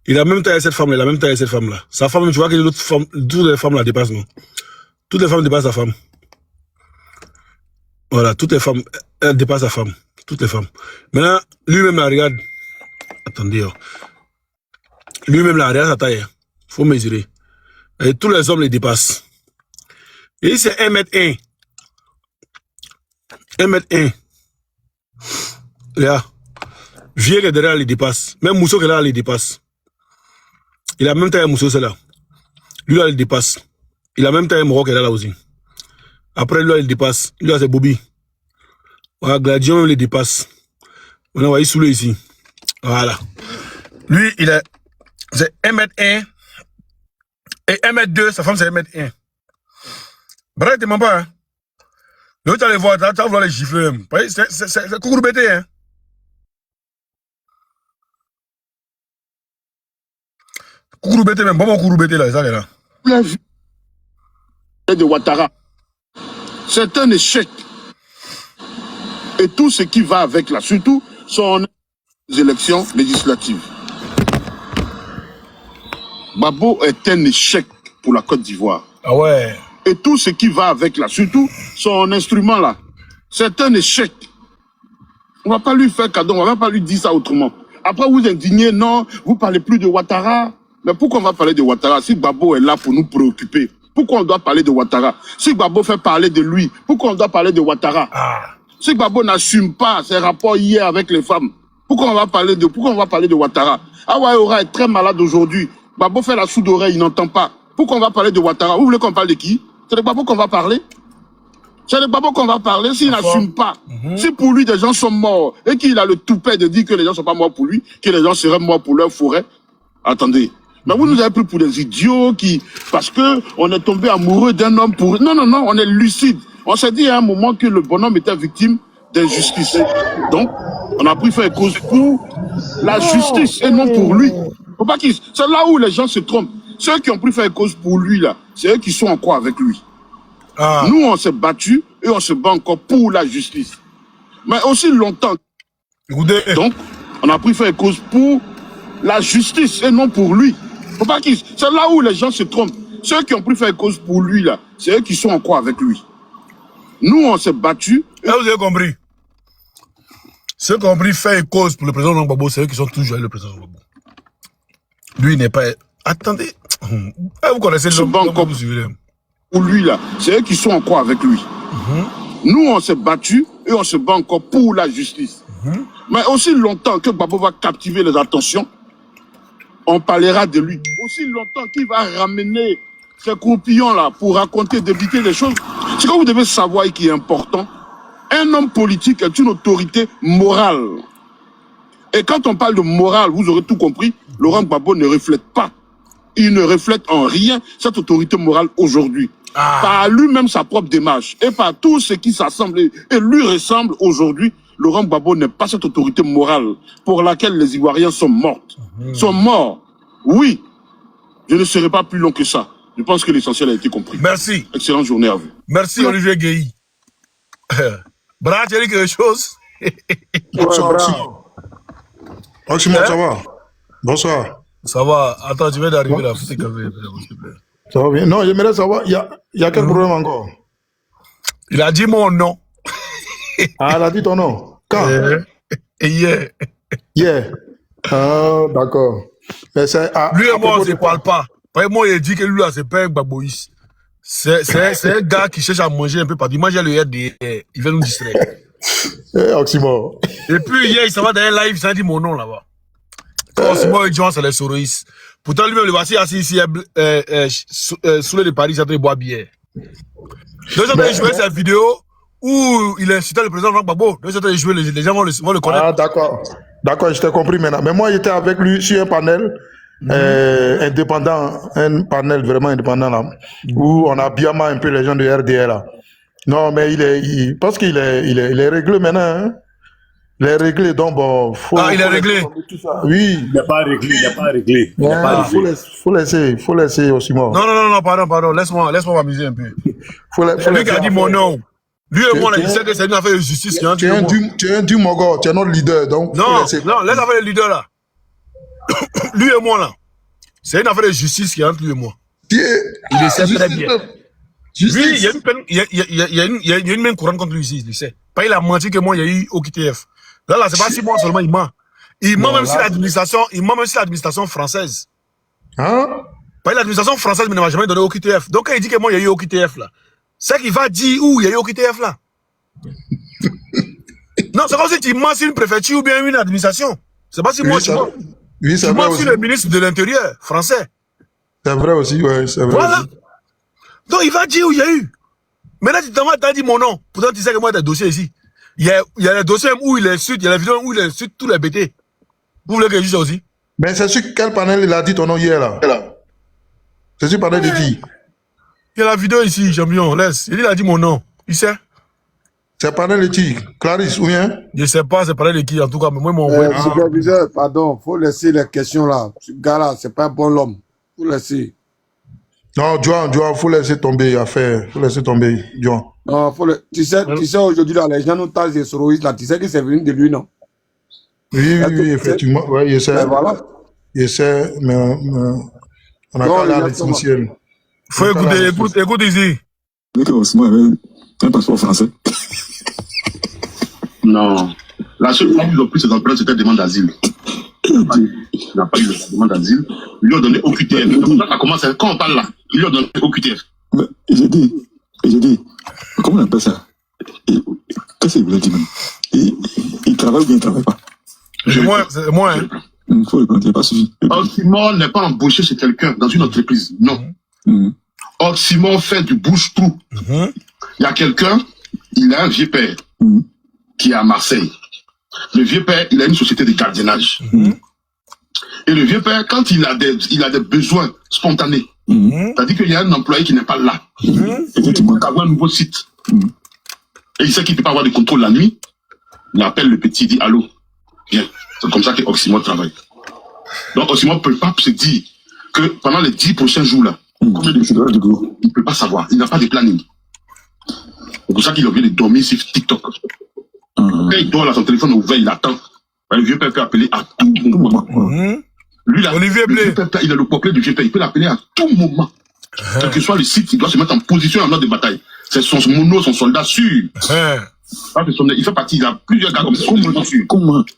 Il a même taillé cette femme là, il a même taillé cette femme là. Sa femme, tu vois que l'autre femme, toutes les femmes là dépassent, non? Toutes les femmes dépassent sa femme. Voilà, toutes les femmes, elles dépassent sa femme. Toutes les femmes. Maintenant, lui-même la regarde. Attendez, oh. Lui-même la regarde sa taille. Faut mesurer. Et tous les hommes les dépassent. Et c'est 1m1. 1m1. Là. Vieux qui est derrière les dépasse. Même Mousseau qui est là les dépasse. Il a même taille Mousseau, c'est là. Lui là, il dépasse. Il a même taille Moro qui est là aussi. Après, lui là, il dépasse. Lui là, c'est Bobby. Voilà, Gladion, il les dépasse. Maintenant, on va y soulever ici. Voilà. Lui, il est. C'est 1m1. Et 1m2, sa femme, c'est 1m1. Bref, t'es même pas, hein. L'autre, tu vas les voir, tu vas vouloir les gifler même. C'est coucourbété, hein. Coucourbété même, bon coucourbété là, ça là. La vie de Ouattara, c'est un échec. Et tout ce qui va avec là, surtout son élections législatives. Babo est un échec pour la Côte d'Ivoire. Ah ouais. Et tout ce qui va avec là, surtout son instrument là, c'est un échec. On va pas lui faire cadeau, on va pas lui dire ça autrement. Après vous indignez, non, vous parlez plus de Ouattara. Mais pourquoi on va parler de Ouattara si Babo est là pour nous préoccuper? Pourquoi on doit parler de Ouattara? Si Babo fait parler de lui, pourquoi on doit parler de Ouattara? Si Babo n'assume pas ses rapports hier avec les femmes, pourquoi on va parler de Ouattara? Awaïora est très malade aujourd'hui. Babo fait la sourde oreille, il n'entend pas. Pourquoi on va parler de Ouattara? Vous voulez qu'on parle de qui? C'est de Babo qu'on va parler? C'est de Babo qu'on va parler s'il n'assume pas. Si pour lui des gens sont morts et qu'il a le toupet de dire que les gens ne sont pas morts pour lui, que les gens seraient morts pour leur forêt. Attendez. Mais vous nous avez pris pour des idiots qui, parce que on est tombé amoureux d'un homme pour... Non, on est lucide. On s'est dit à un moment que le bonhomme était victime d'injustice. Donc, on a pris faire cause pour la justice et non pour lui. Faut pas qu'il... C'est là où les gens se trompent. Ceux qui ont pris faire cause pour lui, là, c'est eux qui sont en croix avec lui. Nous, on s'est battus et on se bat encore pour la justice. Mais aussi longtemps. Donc, on a pris faire cause pour la justice et non pour lui. Faut pas qu'il... C'est là où les gens se trompent. Ceux qui ont pris faire cause pour lui, là, c'est eux qui sont en croix avec lui. Nous, on s'est battus. Là, vous avez compris. Ceux qui ont pris faire cause pour le président Gbagbo, c'est eux qui sont toujours le président Gbagbo. Lui, il n'est pas... Attendez. Vous connaissez le banc comme pour lui, là, c'est eux qui sont en croix avec lui. Nous, on s'est battus et on se bat encore pour la justice. Mais aussi longtemps que Gbagbo va captiver les attentions, on parlera de lui. Aussi longtemps qu'il va ramener ces croupillons-là pour raconter, débiter des choses. Ce que vous devez savoir et qui est important, un homme politique est une autorité morale. Et quand on parle de morale, vous aurez tout compris, Laurent Gbagbo ne reflète pas. Il ne reflète en rien cette autorité morale aujourd'hui. Par lui-même sa propre démarche et par tout ce qui s'assemble et lui ressemble aujourd'hui, Laurent Gbagbo n'est pas cette autorité morale pour laquelle les Ivoiriens sont morts. Sont morts. Oui, je ne serai pas plus long que ça. Je pense que l'essentiel a été compris. Merci. Excellente journée à vous. Merci Olivier Gueye. Bra, tu as dit quelque chose? Oxymore, ça va? Bonsoir. Ça va. Attends, tu viens d'arriver là. Faut te calmer, s'il te plaît. Ça va bien? Non, j'aimerais savoir, il y a quel problème encore? Il a dit mon nom. Ah, elle a dit ton nom? Quand? Et hier. Hier. Ah, d'accord. Mais c'est, Lui et moi, on ne se parle pas. Parce que moi, il dit que lui, là, c'est pas un Gbagboïs. C'est un gars qui cherche à manger un peu partout. Il mange le RDR. Il veut nous distraire. Oxymore. Et puis, hier, il s'en va dans un live, il s'en dit mon nom là-bas. Oxymore et John, c'est les souris. Pourtant, lui-même, le voici assis ici, sous le Paris, il est en train de boire bière. Donc, il est en train de jouer cette vidéo où il insultait le président Laurent Gbagbo. Donc, il est en train de jouer, les gens vont le connaître. Ah, d'accord. D'accord, je t'ai compris maintenant. Mais moi, j'étais avec lui sur un panel indépendant, un panel vraiment indépendant là, où on a bien mal un peu les gens de RDR là. Non, mais il parce qu'il est réglé maintenant. Hein. Il est réglé, donc bon. Il est réglé. Oui. Il n'est pas réglé, il n'est pas réglé. Faut laisser aussi moi. Non, pardon. Laisse-moi m'amuser un peu. C'est lui qui a dit mon nom. Lui et moi, il sait que c'est une affaire de justice. Tu es un du Mogo, tu es notre leader, donc. Non, laisse affaire le leader là. Lui et moi là. C'est une affaire de justice qui est entre lui et moi. Il le sait très bien. Lui, il y a une peine, il y a une main courante contre lui ici, il le sait. Pas il a menti que moi, il y a eu OQTF. Là, c'est pas 6 mois seulement, il ment. Il ment même si l'administration française. Hein? Pas l'administration française ne m'a jamais donné OQTF. Donc, quand il dit que moi, il y a eu OQTF là, c'est qu'il va dire où il y a eu OQTF là. Non, c'est comme si tu mens sur une préfecture ou bien une administration. C'est pas si moi, tu mens. Oui, c'est vrai. Tu mens aussi. sur le ministre de l'Intérieur français. C'est vrai aussi, ouais, c'est vrai. Voilà. Aussi. Donc, il va dire où il y a eu. Maintenant, tu as dit mon nom. Pourtant, tu sais que moi, il y a des dossiers ici. Il y a les dossiers où il insulte, il y a la vidéo où il insulte tous les BT. Vous voulez que je dise ça aussi? Mais c'est sur quel panel il a dit ton nom hier là? C'est sur panel de qui? Il y a la vidéo ici, champion, laisse. Il a dit mon nom. Il sait? C'est panel de qui? Clarisse ou bien? Je ne sais pas, c'est panel de qui, en tout cas, mais moi, mon superviseur, pardon, faut laisser les questions là. Ce gars-là, c'est pas un bon homme. Faut laisser. Non, Joan, faut laisser tomber l'affaire. Faut laisser tomber, Joan. Non, tu sais aujourd'hui, là, les gens nous tassent des souris, là, tu sais que c'est venu de lui, non? Oui, effectivement. Oui, je sais. Ben voilà. Je sais, mais on a pas l'air l'essentiel. Faut écoute ici. Que Oxymore avait un passeport français. Non. La seule fois qu'ils ont pris ses empreintes, c'était demande d'asile. Il n'a pas eu la demande d'asile. Ils lui ont donné OQTF. Donc là, ça commence, quand on parle là, ils lui ont donné OQTF. Et j'ai dit, comment on appelle ça? Qu'est-ce qu'il voulait dire même? Il travaille ou bien il ne travaille pas? C'est moi, hein. Il faut répondre, il n'y a pas suivi. Oxymore n'est pas embauché chez quelqu'un dans une entreprise. Non. Oxymore fait du bouche-trou. Il y a quelqu'un, il a un vieux père qui est à Marseille. Le vieux père, il a une société de gardiennage. Et le vieux père, quand il a des besoins spontanés, c'est-à-dire qu'il y a un employé qui n'est pas là, et qu'il doit avoir un nouveau site, et il sait qu'il ne peut pas avoir de contrôle la nuit, il appelle le petit, il dit allô, viens. C'est comme ça que Oxymore travaille. Donc Oxymore ne peut pas se dire que pendant les 10 prochains jours là, combien de jours il ne peut pas savoir, il n'a pas de planning. C'est pour ça qu'il vient de dormir sur TikTok. Quand il dort là, son téléphone est ouvert, il attend. Le vieux père peut appeler à tout moment. Lui, là, Olivier Blé. Il a le portrait du vieux père, il peut l'appeler à tout moment. Quel que soit le site, il doit se mettre en position en ordre de bataille. C'est son mono, son soldat sûr. Il fait partie, il a plusieurs gars comme ça.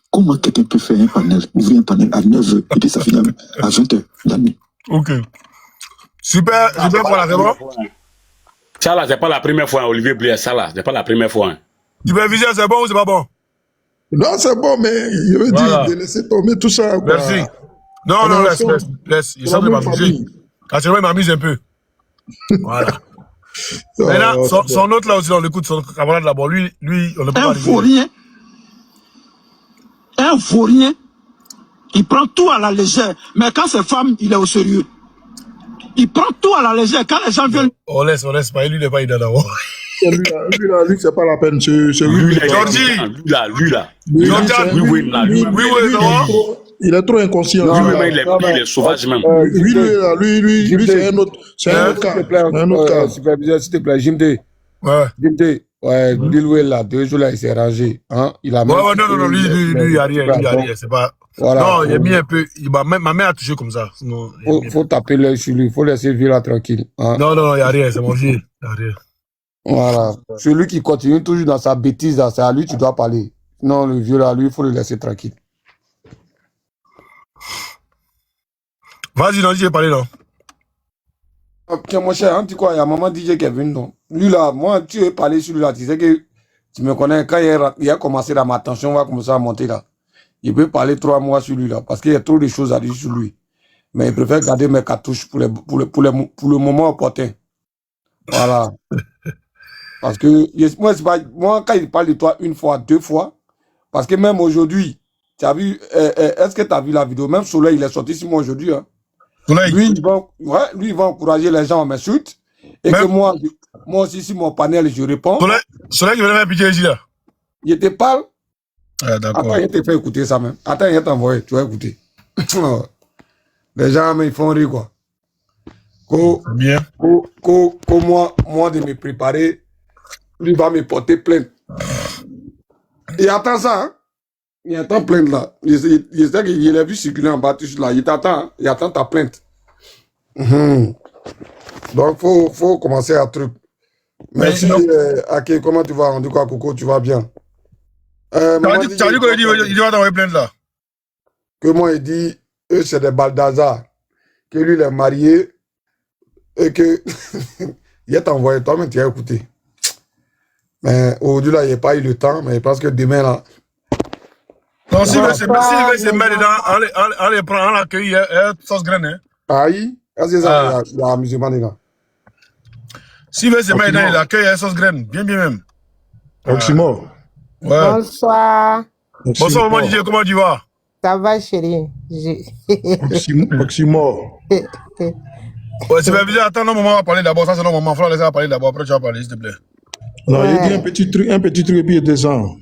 Comment quelqu'un peut faire un panel, ouvrir un panel à 9h et puis ça finit à 20h la nuit? Ok. Super, voilà, c'est bon? Ça là, c'est pas la première fois, Olivier Blé, ça là, c'est pas la première fois. Hein. Superviseur, c'est bon ou c'est pas bon? Non, c'est bon, mais je veux dire, de laisser tomber tout ça. Quoi. Merci. Non, non, laisse. C'est Il semble la même m'amuser. famille. Actuellement, il m'amuse un peu. Voilà. Maintenant, son autre là aussi, on l'écoute, son camarade là-bas. Lui, on ne peut pas Un vaurien, il prend tout à la légère. Mais quand c'est femme, il est au sérieux. Il prend tout à la légère. Quand les gens viennent... On laisse pas. Lui, il n'est pas idée d'abord. Lui, c'est pas la peine. C'est Lui, lui. là, Georgie. lui, là. Il est trop inconscient. Lui-même, il est sauvage même. Lui, c'est un autre cas. Un autre cas. Superviseur, s'il te plaît, Jimde. Ouais. Jimde. Ouais, Lilwe, là, 2 jours là, il s'est rangé. Hein? Il a Ouais, non, lui, il y a rien. C'est pas. Voilà. Non, il a mis un peu. Ma mère a touché comme ça. Sinon, Faut taper l'œil sur lui. Faut laisser le vieux là tranquille. Hein? Non, il n'y a rien. C'est mon vieux. Il n'y a rien. Voilà. Celui qui continue toujours dans sa bêtise, là, c'est à lui que tu dois parler. Non, le vieux là, lui, il faut le laisser tranquille. Vas-y, non, j'ai parlé, non. Tiens, mon cher, hein, tu crois, il y a maman DJ Kevin, non? Lui là, moi, tu veux parler sur lui là, tu sais que tu me connais, quand il a commencé là, ma tension va commencer à monter là. Il peut parler 3 mois sur lui là, parce qu'il y a trop de choses à dire sur lui. Mais il préfère garder mes cartouches pour le moment opportun. Voilà. Parce que, moi, quand il parle de toi 1 fois, 2 fois, parce que même aujourd'hui, tu as vu, est-ce que tu as vu la vidéo? Même Soleil, il est sorti sur moi aujourd'hui, hein. Lui, il va encourager les gens à m'insulter. Et même... que moi aussi, si mon panel, je réponds. Soleil, il veut faire pitié ici, là. Il te parle. Ah, d'accord. Attends, il te fait écouter ça même. Attends, il t'envoie, tu vas écouter. Les gens, mais ils font rire, quoi. Bien. Moi, de me préparer, lui va me porter plainte. Il attend ça, hein. Il attend plainte là. Il sait qu'il a vu circuler en bas, là. Il t'attend, hein? Il attend ta plainte. Donc, faut commencer à truc. Merci, Ake, comment tu vas? En tout cas, Coco, tu vas bien. Tu as dit qu'il va t'envoyer plainte là? Que moi, il dit, eux, c'est des Baldassar. Que lui, il est marié. Et que. Il est envoyé, toi-même, tu as écouté. Mais aujourd'hui, là, il n'a pas eu le temps, mais parce que demain, là. Non, s'il veut se mettre dedans, on les prend, on l'accueille, il y a sauce graine, hein. Aïe, c'est ça, il y a un musulman dedans. S'il veut se mettre dedans, il accueille, il y a sauce graine, bien même. Oxymore. Ouais. Bonsoir. Bonsoir, maman DJ, comment tu vas? Ça va, chérie? Oxymore. Ouais, superviseur, attends, non, maman va parler d'abord, ça c'est non, maman, il faut laisser parler d'abord, après tu vas parler, s'il te plaît. Non, il dit un petit truc et puis il descend.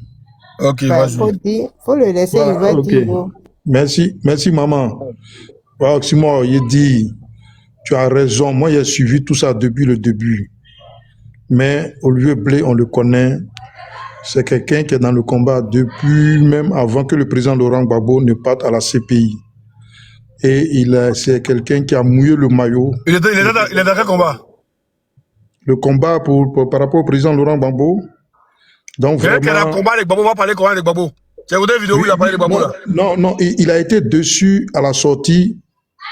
Ok, vas-y. Faut le laisser, il va dire. Merci, maman. Ouais, Oxymore, il dit, tu as raison, moi j'ai suivi tout ça depuis le début. Mais Olivier Blé, on le connaît, c'est quelqu'un qui est dans le combat depuis même avant que le président Laurent Gbagbo ne parte à la CPI. Et c'est quelqu'un qui a mouillé le maillot. Il est dans quel combat? Le combat par rapport au président Laurent Gbagbo. Donc vraiment... Quel combat avec Gbagbo? On va parler comment avec Gbagbo? Tu as écouté une vidéo où il a parlé de Gbagbo là? Non, il a été dessus à la sortie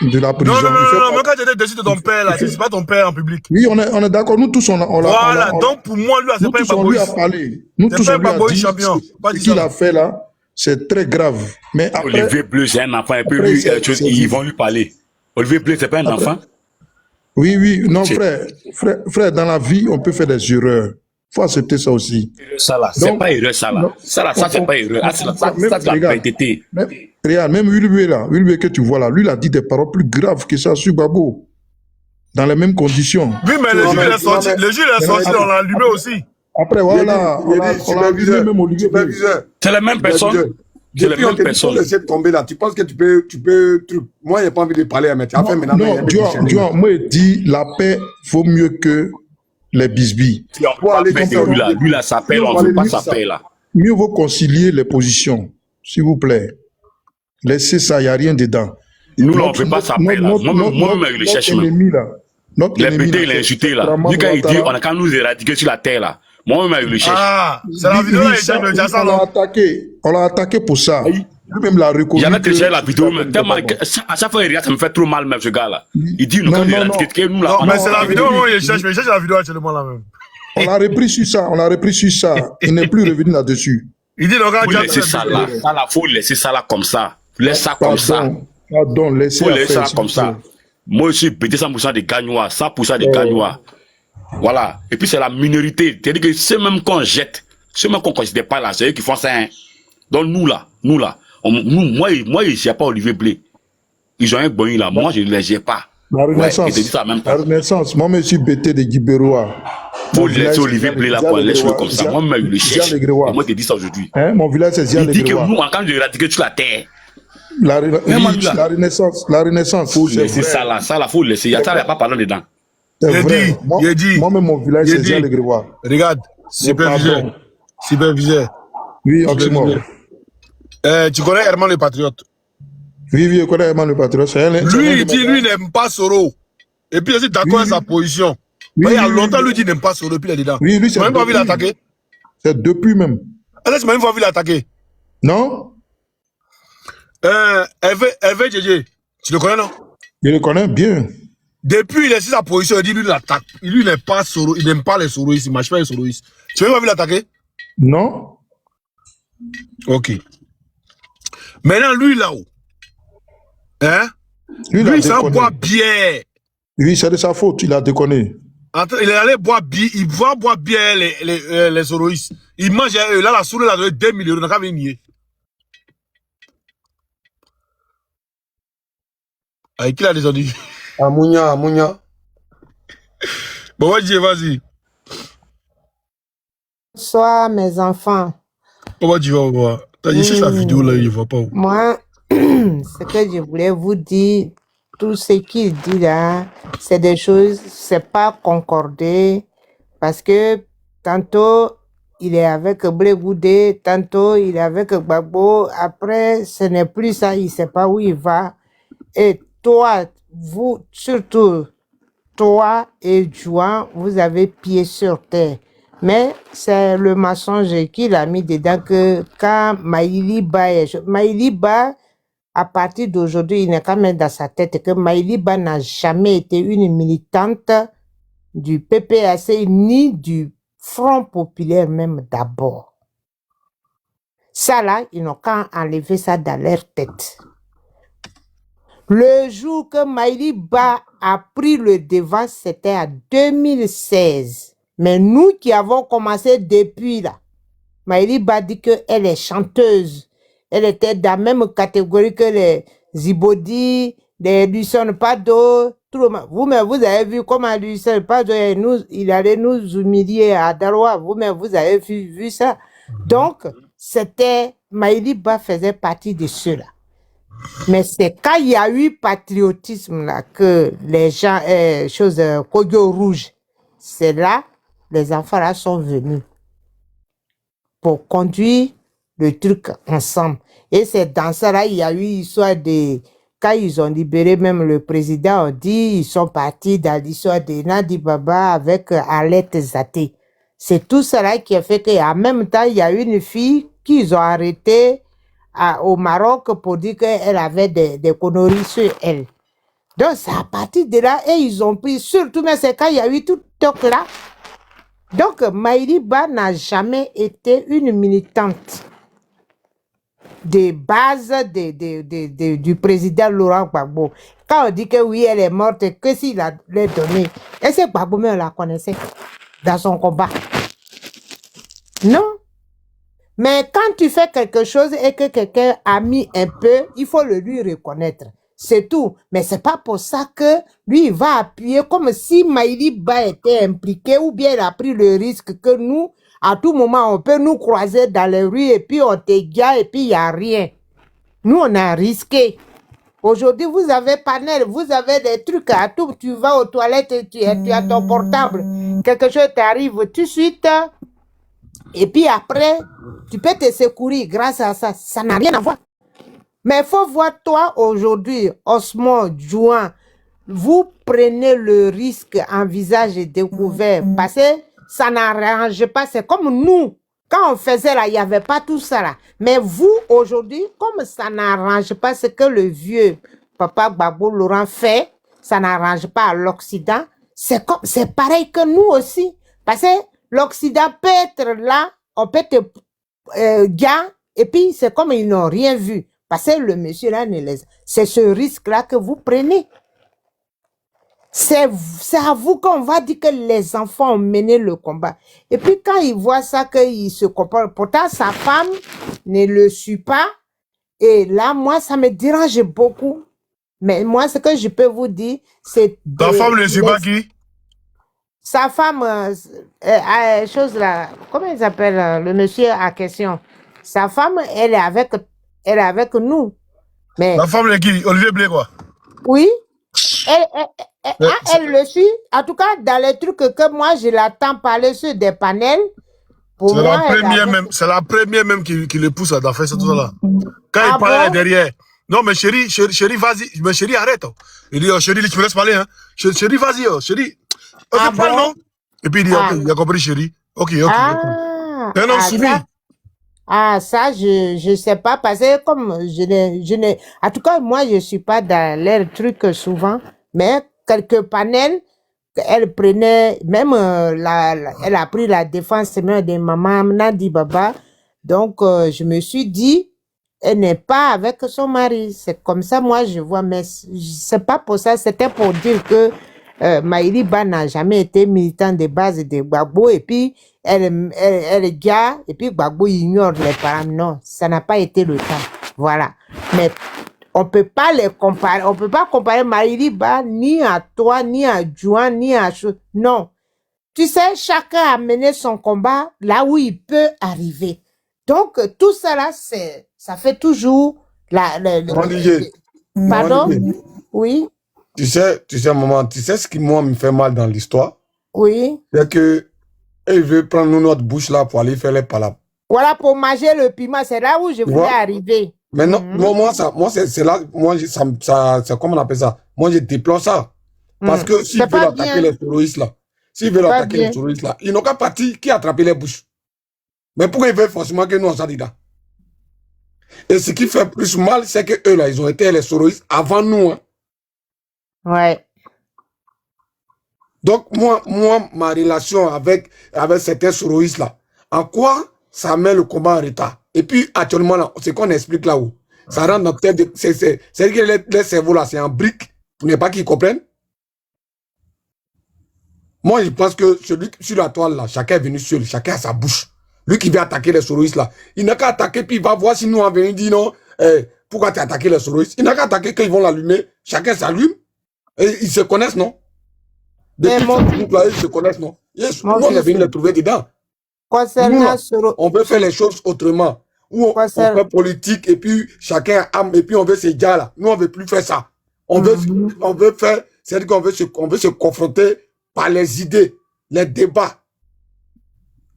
de la prison. Non, mais quand tu étais dessus de ton père là, c'est pas ton père en public. Oui, on est d'accord, nous tous on l'a. Voilà, donc pour moi, lui, c'est pas un Gbagbo. Nous tous on lui a parlé. Nous tous on lui a dit ce qu'il a fait là, c'est très grave. Mais après, Olivier Bleu, c'est un enfant, et puis lui, ils vont lui parler. Olivier Bleu, c'est pas un enfant? Oui, non, frère, dans la vie, on peut faire des erreurs. Il faut accepter ça aussi. Ça là, c'est pas erreur, ça là. Ça, c'est pas erreur. Ça, c'est la vérité. Regarde, même Willoué que tu vois là, lui, il a dit des paroles plus graves que ça sur Gbagbo. Dans les mêmes conditions. Oui, mais le jour, il est sorti, on l'a allumé aussi. Après, voilà, on l'a allumé même Olivier. C'est la même personne. Depuis on te dit, faut laisser tomber là. Tu penses que tu peux moi, il n'y a pas envie de parler, mais tu as fait maintenant. Non, moi, je dis, la paix vaut mieux que les bisbilles. Lui, là, sa paix, on ne veut pas sa paix, là. Mieux vaut concilier les positions, s'il vous plaît. Laissez ça, il n'y a rien dedans. Nous, on ne veut pas sa paix, là. Moi-même, je le cherche. Les pétés, il a insulté, là. Lui, quand il dit, on a qu'à nous éradiquer sur la terre, là. Moi-même, je le cherche. Ah, c'est la vidéo, là, il cherche le Jassan, là. On l'a attaqué pour ça. Lui-même l'a reconnu. Il y en a qui cherchent la vidéo, mais tellement, à chaque fois, il regarde, ça me fait trop mal, même, ce gars-là. Il dit, nous, quand il éradiquer, nous, là. Non, mais c'est la vidéo, il cherche, mais il cherche la vidéo actuellement, là, même. On l'a repris sur ça, Il n'est plus revenu là-dessus. Il dit, le gars, faut laisser ça là. Ça là, faut laisser ça là comme ça. Laisse ça comme ça. Pardon, laissez Faut laisser faire, ça comme ça. Moi, je suis pété 100% des Gagnois, 100% des Gagnois. Voilà. Et puis, c'est la minorité. C'est-à-dire que ceux même qu'on jette, ceux même qu'on ne considère pas là, c'est eux qui font ça. Hein. Donc, nous là, moi, je ne gère pas Olivier Blé. Ils ont un bon là. Moi, je ne les gère pas. La Renaissance. Ouais, je te dis ça même pas. La Renaissance. Moi, je suis bêté de Guibérois. Faut laisser Olivier Blé là, quoi. Laisse-le comme ça. Moi-même, je le cherche. Et moi, je te dis ça aujourd'hui. Hein? Mon village, c'est Zia Il dit que Legrewa. nous, en train de éradiquer toute la terre. La Renaissance. La Renaissance. Faut laisser ça là, faut laisser. Il y a ça, il n'y a pas parlant dedans. C'est vrai. Moi-même, mon village, c'est Zia Legrewa. Regarde, superviseur. Oui, Oxymore. Tu connais Herman le Patriote? Oui, je connais Herman le Patriote. Lui, il dit, lui n'aime pas Soro. Et puis, il est d'accord avec sa position. Il y a longtemps, lui dit n'aime pas Soro, et puis il est dedans. Oui, lui, c'est même pas envie l'attaquer. C'est depuis même. Est-ce que tu m'as même pas envie l'attaquer? Non. Hervé Djedje, tu le connais, non? Je le connais bien. Depuis, il est sur sa position, il dit, lui, il attaque. Lui, il n'aime pas Soro, il n'aime pas les Soroïstes, il ne marche pas les Soroïstes. Tu m'as même pas envie l'attaquer? Non. Ok. Maintenant, lui, là-haut, hein? Lui ça boit bière. Oui, c'est de sa faute, il a déconné. Il est allé boire bière, il va boire bière les Soroïstes. Il mange, là, la souris, il a donné 2 millions, il n'a qu'à venir. Avec qui il a descendu? Amounia. Bon, vas-y. Bonsoir, mes enfants. Comment tu vas voir? T'as dit la vidéo là, il ne voit pas où. Moi, ce que je voulais vous dire, tout ce qu'il dit là, c'est des choses, c'est pas concordé, parce que tantôt, il est avec Blé Goudé, tantôt, il est avec Gbagbo, après, ce n'est plus ça, il ne sait pas où il va. Et toi, vous, surtout, toi et Juan, vous avez pied sur terre. Mais c'est le mensonge qu'il a mis dedans que quand Maïliba à partir d'aujourd'hui, il n'est quand même dans sa tête que Maïliba n'a jamais été une militante du PPAC ni du Front Populaire même d'abord. Ça là, ils n'ont qu'à enlever ça dans leur tête. Le jour que Maïliba a pris le devant, c'était en 2016. Mais nous qui avons commencé depuis là, Maïliba dit qu'elle est chanteuse. Elle était dans la même catégorie que les Zibodi, les Lucien Pado. Vous-même, vous avez vu comment Lucien Pado, il allait nous humilier à Daroua. Vous-même, vous avez vu ça. Donc, c'était, Maïliba faisait partie de ceux-là. Mais c'est quand il y a eu patriotisme là que les gens, Koyo Rouge, c'est là, les enfants là sont venus pour conduire le truc ensemble. Et c'est dans ça là, il y a eu l'histoire de, quand ils ont libéré même le président, on dit, ils sont partis dans l'histoire de Nadi Baba avec Alette Zaté. C'est tout cela qui a fait qu'en même temps, il y a une fille qu'ils ont arrêtée au Maroc pour dire qu'elle avait des conneries sur elle. Donc, c'est à partir de là, et ils ont pris, surtout, mais c'est quand il y a eu tout toc là. Donc, Maïliba n'a jamais été une militante de base du président Laurent Gbagbo. Quand on dit que oui, elle est morte, que s'il a les donné, est-ce que Gbagbo même la connaissait dans son combat? Non. Mais quand tu fais quelque chose et que quelqu'un a mis un peu, il faut le lui reconnaître. C'est tout. Mais c'est pas pour ça que lui, il va appuyer comme si Maïliba était impliqué ou bien il a pris le risque que nous, à tout moment, on peut nous croiser dans les rues et puis on te guette et puis il n'y a rien. Nous, on a risqué. Aujourd'hui, vous avez panel, vous avez des trucs à tout. Tu vas aux toilettes, tu as ton portable. Quelque chose t'arrive tout de suite. Et puis après, tu peux te secourir grâce à ça. Ça n'a rien à voir. Mais il faut voir toi aujourd'hui, Osmo, Juan, vous prenez le risque en visage découvert parce que ça n'arrange pas. C'est comme nous. Quand on faisait là, il n'y avait pas tout ça là. Mais vous, aujourd'hui, comme ça n'arrange pas ce que le vieux papa Gbagbo Laurent fait, ça n'arrange pas à l'Occident, c'est pareil que nous aussi. Parce que l'Occident peut être là, on peut te gagner, et puis c'est comme ils n'ont rien vu. Parce que le monsieur là, C'est ce risque-là que vous prenez. C'est à vous qu'on va dire que les enfants ont mené le combat. Et puis quand ils voient ça, qu'ils se comportent, pourtant sa femme ne le suit pas. Et là, moi, ça me dérange beaucoup. Mais moi, ce que je peux vous dire, c'est... Ta femme ne suit pas qui? Sa femme, chose là, comment il s'appelle, le monsieur à question? Sa femme, elle est avec nous. Mais, La femme de qui? Olivier Blé, quoi. oui, elle le suit. En tout cas, dans les trucs que moi, je l'attends parler sur des panels, pour C'est moi, la première même qui le pousse à faire ça, tout ça là. Quand il parle derrière. Non, mais chérie, vas-y. Mais chérie, arrête. Il dit, oh, chérie, tu me laisses parler, hein. Chérie, vas-y, oh, chérie. Oh, c'est pas non? Et puis il dit, ok, il a compris, chérie. Ok. C'est un homme soumis. Ça, je sais pas, parce que comme en tout cas, moi, je suis pas dans les trucs souvent, mais quelques panels, elle prenait, même, elle a pris la défense même de maman Nadi Baba. Donc, je me suis dit, elle n'est pas avec son mari. C'est comme ça, moi, je vois, mais c'est pas pour ça, c'était pour dire que Maïli Ba n'a jamais été militant de base de Gbagbo, et puis elle est gars, et puis Gbagbo ignore les parents. Non, ça n'a pas été le cas. Voilà. Mais on peut pas les comparer. On peut pas comparer Maïli Ba ni à toi, ni à Juan, ni à... Non. Tu sais, chacun a mené son combat là où il peut arriver. Donc, tout ça là, ça fait toujours Pardon? Oui. Tu sais, maman, tu sais ce qui, moi, me fait mal dans l'histoire? Oui. C'est que, elle veut prendre notre bouche là pour aller faire les palabres. Voilà, pour manger le piment, c'est là où je voulais arriver. Mais non, moi, c'est là, moi, c'est comme on appelle ça. Moi, je déplore ça. Parce que s'ils veulent attaquer les terroristes là, ils n'ont qu'à partir qui a attrapé les bouches. Mais pourquoi ils veulent forcément que nous en sortions? Et ce qui fait plus mal, c'est que eux là, ils ont été les terroristes avant nous. Hein. Ouais. Donc, moi, ma relation avec certains terroristes là, en quoi ça met le combat en retard? Et puis, actuellement, là, c'est qu'on explique là-haut. Ça rentre dans tête. C'est-à-dire que les cerveaux là, c'est en brique, pour ne pas qu'ils comprennent. Moi, je pense que celui sur la toile là, chacun est venu seul, chacun a sa bouche. Lui qui veut attaquer les terroristes là, il n'a qu'à attaquer, puis il va voir si nous on vient dire non, pourquoi tu as attaqué les terroristes? Il n'a qu'à attaquer quand ils vont l'allumer, chacun s'allume. Et ils se connaissent, non? Depuis ce groupe là, ils se connaissent, non? Yes, nous, on est venu les trouver dedans. Nous, on veut faire les choses autrement. Ou on fait politique, et puis chacun a âme, et puis on veut se dire là. Nous, on veut plus faire ça. On veut faire, c'est-à-dire qu'on veut se confronter par les idées, les débats.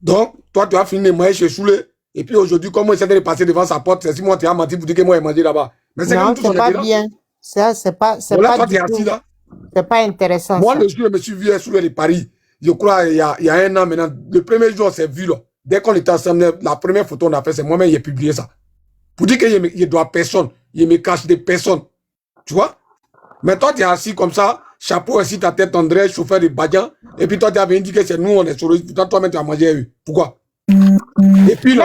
Donc, toi, tu as fini de manger chez Soulé, et puis aujourd'hui, comme moi, j'essaie de passer devant sa porte, c'est si moi, tu as menti pour dire que moi, j'ai mangé là-bas. Mais c'est non, c'est pas bien. Ça, c'est pas, toi, tu es assis là. C'est pas intéressant. Moi, le jour, je me suis vu à Soulé de Paris, je crois, il y a un an maintenant, le premier jour, on s'est vu là. Dès qu'on était ensemble, la première photo qu'on a fait, c'est moi-même, j'ai publié ça. Pour dire qu'il ne doit personne, il me cache des personnes. Tu vois? Mais toi, tu es assis comme ça, chapeau assis ta tête, André, chauffeur de Badian, et puis toi, tu avais dit que c'est nous, on est sur pourtant toi-même, tu as mangé eux. Pourquoi? Et puis,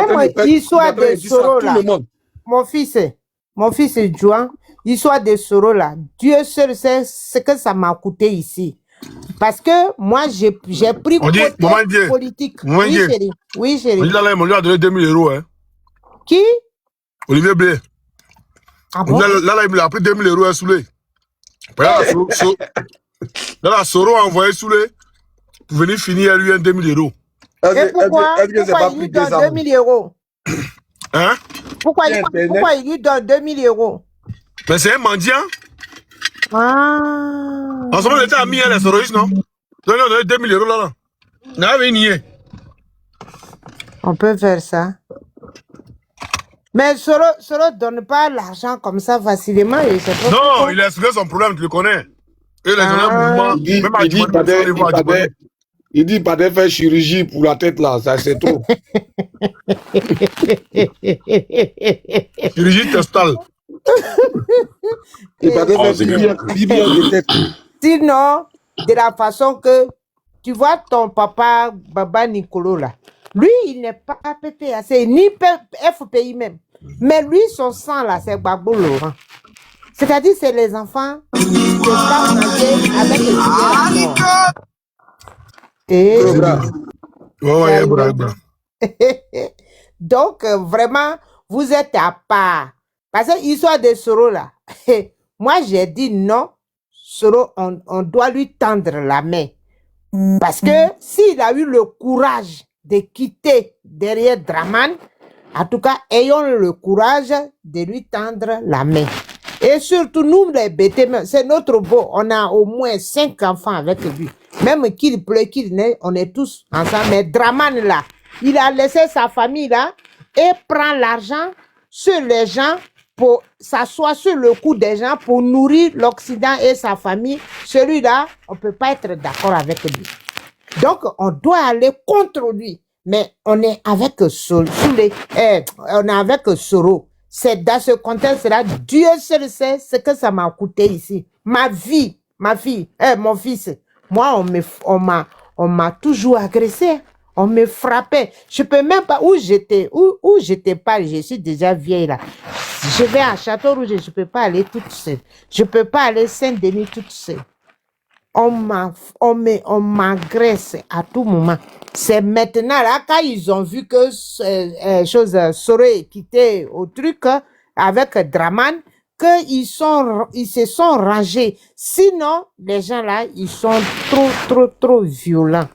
l'histoire de Soro, là, mon fils Juan, l'histoire de Soro, là, Dieu seul sait ce que ça m'a coûté ici. Parce que moi, j'ai pris côté politique. Oui, chérie. Oui, chérie. On dit là, on lui a donné 2000 euros. Hein. Qui? Olivier Blé. Ah bon? Là, il a pris 2000 euros à Soulé. Là, Soro a envoyé Soulé pour venir finir à lui un 2000 euros. Et pourquoi il lui donne 2000 euros? Hein? Pourquoi il lui donne 2000 euros? Mais c'est un mendiant. Ah. En ce moment, il était ami à les terroristes, non? Donc, on a donné 2000 euros là. On avait nié. On peut faire ça. Mais Soro ne donne pas l'argent comme ça facilement. Non, il a expliqué son problème, tu le connais. Il dit pas de faire chirurgie pour la tête là, ça c'est trop. Chirurgie testale. Sinon, de la façon que tu vois ton papa, Baba Nicolo là, lui il n'est pas PPAC, ni FPI même. Mais lui, son sang là, c'est Gbagbo Laurent. C'est-à-dire, c'est les enfants qui ne peuvent pas manger avec le sujet. Et donc, vraiment, vous êtes à part. Parce que l'histoire de Soro, là, moi, j'ai dit non, Soro, on doit lui tendre la main. Parce que s'il a eu le courage de quitter derrière Draman, en tout cas, ayons le courage de lui tendre la main. Et surtout, nous, les bêtés, c'est notre beau. On a au moins 5 enfants avec lui. Même qu'il pleut, qu'il neige, on est tous ensemble. Mais Draman, là, il a laissé sa famille, là, et prend l'argent sur les gens pour s'asseoir sur le cou des gens pour nourrir l'Occident et sa famille. Celui-là, on ne peut pas être d'accord avec lui. Donc, on doit aller contre lui. Mais on est avec Soro. On est avec Soro. C'est dans ce contexte-là, Dieu seul sait ce que ça m'a coûté ici. Ma fille, mon fils. Moi, on m'a toujours agressé. On me frappait. Je peux même pas, où j'étais pas, je suis déjà vieille là. Je vais à Château-Rouge, je peux pas aller toute seule. Je peux pas aller Saint-Denis toute seule. On m'agresse à tout moment. C'est maintenant là, quand ils ont vu que Soro est quitté au truc avec Draman, qu'ils se sont rangés. Sinon, les gens là, ils sont trop violents.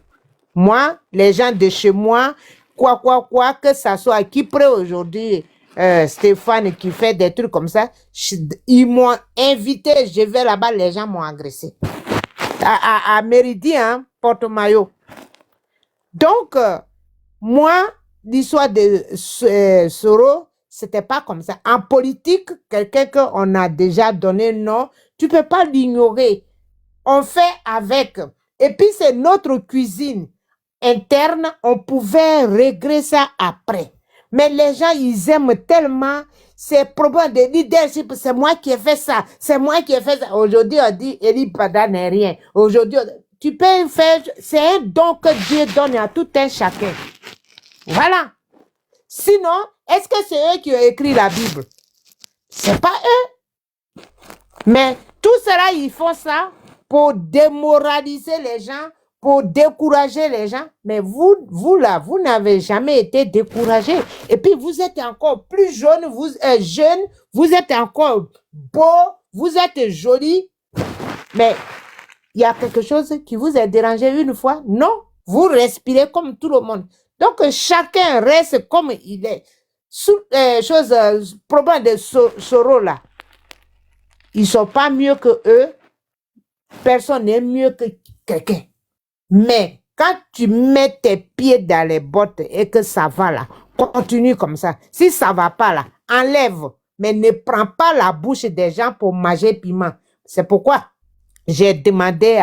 Moi, les gens de chez moi, quoi, que ça soit qui près aujourd'hui, Stéphane qui fait des trucs comme ça, ils m'ont invité, je vais là-bas, les gens m'ont agressé. À Méridien, Porte-Maillot. Donc, moi, l'histoire de Soro, c'était pas comme ça. En politique, quelqu'un qu'on a déjà donné non, tu peux pas l'ignorer. On fait avec. Et puis, c'est notre cuisine interne, on pouvait régler ça après. Mais les gens, ils aiment tellement ces problèmes de leadership. C'est moi qui ai fait ça. C'est moi qui ai fait ça. Aujourd'hui, on dit, Eli Pada n'est rien. Aujourd'hui, tu peux faire, c'est un don que Dieu donne à tout un chacun. Voilà. Sinon, est-ce que c'est eux qui ont écrit la Bible? C'est pas eux. Mais tout cela, ils font ça pour démoraliser les gens, pour décourager les gens. Mais vous là, vous n'avez jamais été découragé. Et puis, vous êtes encore plus jeune, vous êtes encore beau, vous êtes joli. Mais il y a quelque chose qui vous a dérangé une fois? Non. Vous respirez comme tout le monde. Donc, chacun reste comme il est. Problème de Soro là. Ils sont pas mieux que eux. Personne n'est mieux que quelqu'un. Mais quand tu mets tes pieds dans les bottes et que ça va là, continue comme ça. Si ça va pas là, enlève. Mais ne prends pas la bouche des gens pour manger piment. C'est pourquoi j'ai demandé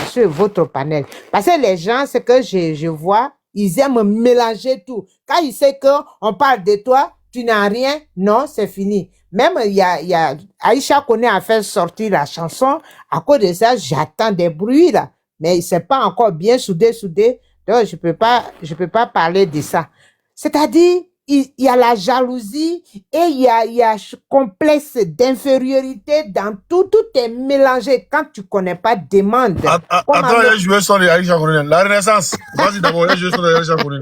sur votre panel. Parce que les gens, ce que je vois, ils aiment mélanger tout. Quand ils savent qu'on parle de toi, tu n'as rien, non, c'est fini. Même il y a Aïcha connaît à faire sortir la chanson. À cause de ça, j'attends des bruits là. Mais c'est pas encore bien soudé. Donc, je peux pas parler de ça. C'est-à-dire, il y a la jalousie et il y a complexe d'infériorité dans tout. Tout est mélangé. Quand tu connais pas, demande. Attends, il y a joué sur Aïcha Koné. La Renaissance. Vas-y d'abord, il y a joué sur Aïcha Koné.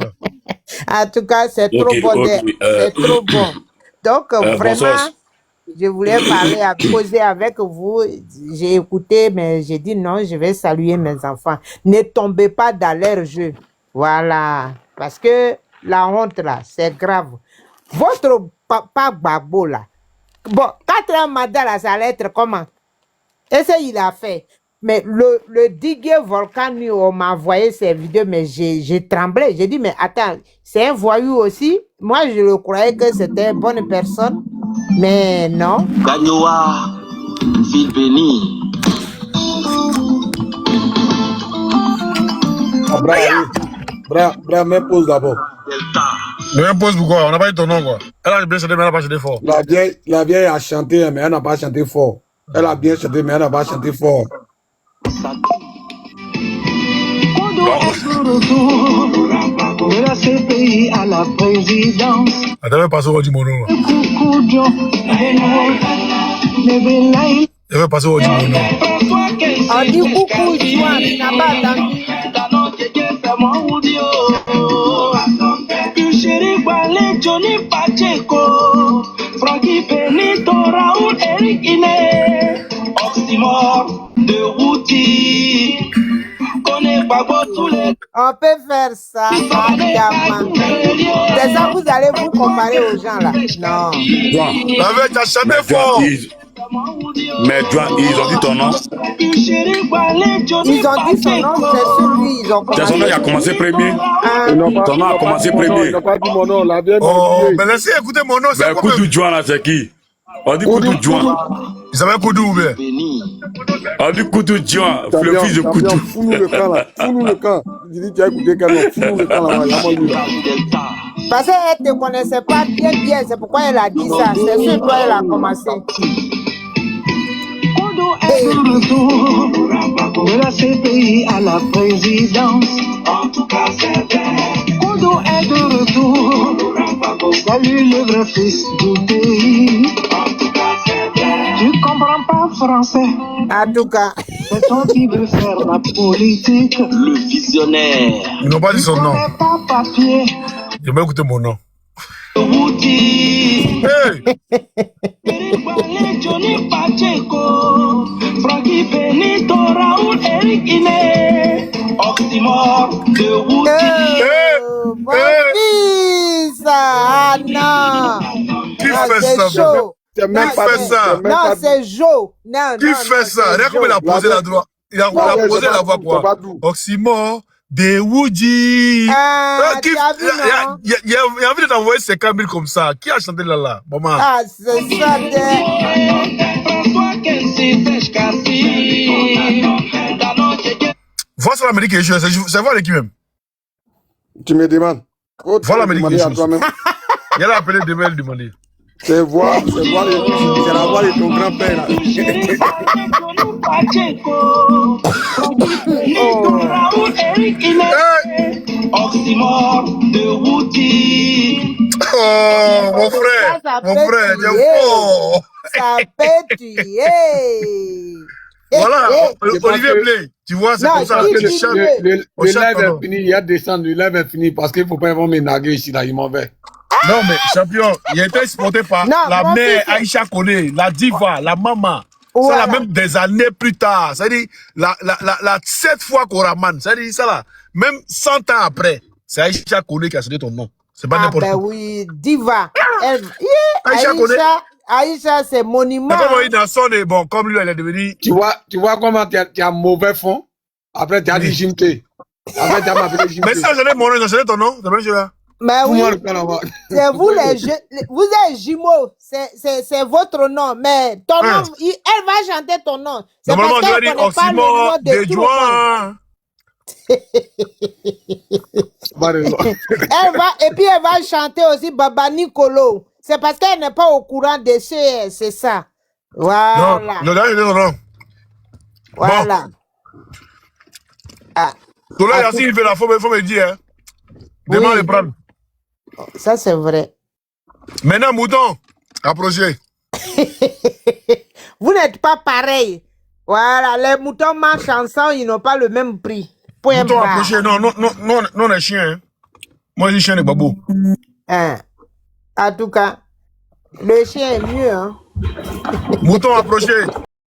En tout cas, c'est trop bon. C'est trop bon. Donc, vraiment, je voulais causer avec vous. J'ai écouté, mais j'ai dit non, je vais saluer mes enfants. Ne tombez pas dans leur jeu. Voilà. Parce que la honte, là, c'est grave. Votre papa Gbagbo, là. Bon, 4 ans, madame, là, ça allait être comment? Et ça, il a fait. Mais le digueur volcan, on m'a envoyé ces vidéos, mais j'ai tremblé. J'ai dit, mais attends, c'est un voyou aussi. Moi, je le croyais que c'était une bonne personne. Mais non. Gagnoa, ville bénie. Bra, mets pause d'abord. Mais pause pourquoi? On n'a pas eu ton nom, quoi. Elle a bien chanté, mais elle n'a pas chanté fort. La vieille a chanté, mais elle n'a pas chanté fort. Elle a bien chanté, mais elle n'a pas chanté fort. De la CPI à la présidence. Elle devait passer au Dimono. Je vais passer au nom. On dit coucou, Joan, tu n'as pas attendu. Chéri Balé, Johnny Pacheco, Frankie Benito, Raoul, Eric Iné, Oxymore, De Routy, connais pas tous les. On peut faire ça, évidemment. C'est ça, vous allez vous comparer aux gens là. Non. Avec ta chanté fort. Mais Joan, ils ont dit ton nom. Ils ont dit son nom, c'est celui, ils ont C'est son nom qui a commencé premier. Ton nom a commencé premier. Il n'a pas dit mon nom, la bien. Oh, mais laissez écouter mon nom. Mais Koudou Joan là, c'est qui? On dit Koudou Joan. Ils avaient Koudou ou bien? On dit Koudou Joan, le fils de Koudou. Fous-nous le camp là, fous-nous le camp. Il dit, tu as écouté quel nom? Fous-nous le camp là, parce qu'elle ne te connaissait pas bien, c'est pourquoi elle a dit ça. C'est sur toi elle a commencé. De la CPI à la présidence. En tout cas, c'est bien. Koudou est de retour. Salut le vrai fils du pays. En tout cas, c'est bien. Tu comprends pas français. En tout cas. C'est toi qui veux faire la politique. Le visionnaire. Ils n'ont pas dit son nom. Pas papier. J'ai même écouté mon nom. Hey! Johnny Pacheco, Frankie Benito, Raoul, Eric Iné, Oxymore, De Routy. Mon fils! Ah non! Qui fait ça? Chaud. Qui fait ça? Non, c'est Joe. Non, qui fait ça? Regarde comme il a posé la droite. Il a posé la voix quoi? Oxymore. De Woody. Tu as vu, non? Il a envie de t'envoyer 50 000 comme ça. Qui a chanté là? Maman. Ah, c'est ça. Vois sur l'Amérique et je c'est voir l'équipe même. Tu me demandes. Voilà l'Amérique et je. Il a appelé demain le demander. C'est voir c'est la voix de ton grand-père. Oxymore, De Routy. Oh, mon frère, j'ai fort. Ça peut tuer. Voilà, Olivier Blé, tu vois, c'est comme ça que tu chantes. Le live est fini, il y a descendu, le live est fini parce qu'il ne faut pas me naguer ici, là, il m'en va. Non, mais champion, il a été exporté par la mère Aïcha Kone, la diva, la maman. Voilà. Ça, là, même des années plus tard. C'est-à-dire, la 7 fois qu'on ramène, c'est-à-dire, ça, là, même 100 ans après, c'est Aïcha Kone qui a sonné ton nom. C'est pas n'importe quoi. Oui, diva. Aïcha, c'est monument. Comment il a sonné, bon, comme lui, elle est devenue. Tu vois comment tu as mauvais fond? Après, tu as dit Jimté. Après, tu as m'appelé Jimté. Mais si j'ai mon nom, j'ai sonné ton nom, c'est même là. Mais oui, c'est vous vous êtes jumeaux, c'est votre nom, mais ton nom, elle va chanter ton nom. C'est parce qu'elle ne connaît pas le nom de tout le monde. Et puis elle va chanter aussi Baba Nicolo. C'est parce qu'elle n'est pas au courant de ce, c'est ça. Voilà. Non. Voilà. Bon. Ah. Tout là, il fait la faut me dire, hein. Demain, le prendre. Ça, c'est vrai. Maintenant, mouton, approchez. Vous n'êtes pas pareil. Voilà, les moutons marchent ensemble, ils n'ont pas le même prix. Point mouton, approchez. Non, les chiens. Hein. Moi, j'ai chien de babou. En tout cas, le chien est mieux. Hein. Mouton, approchez.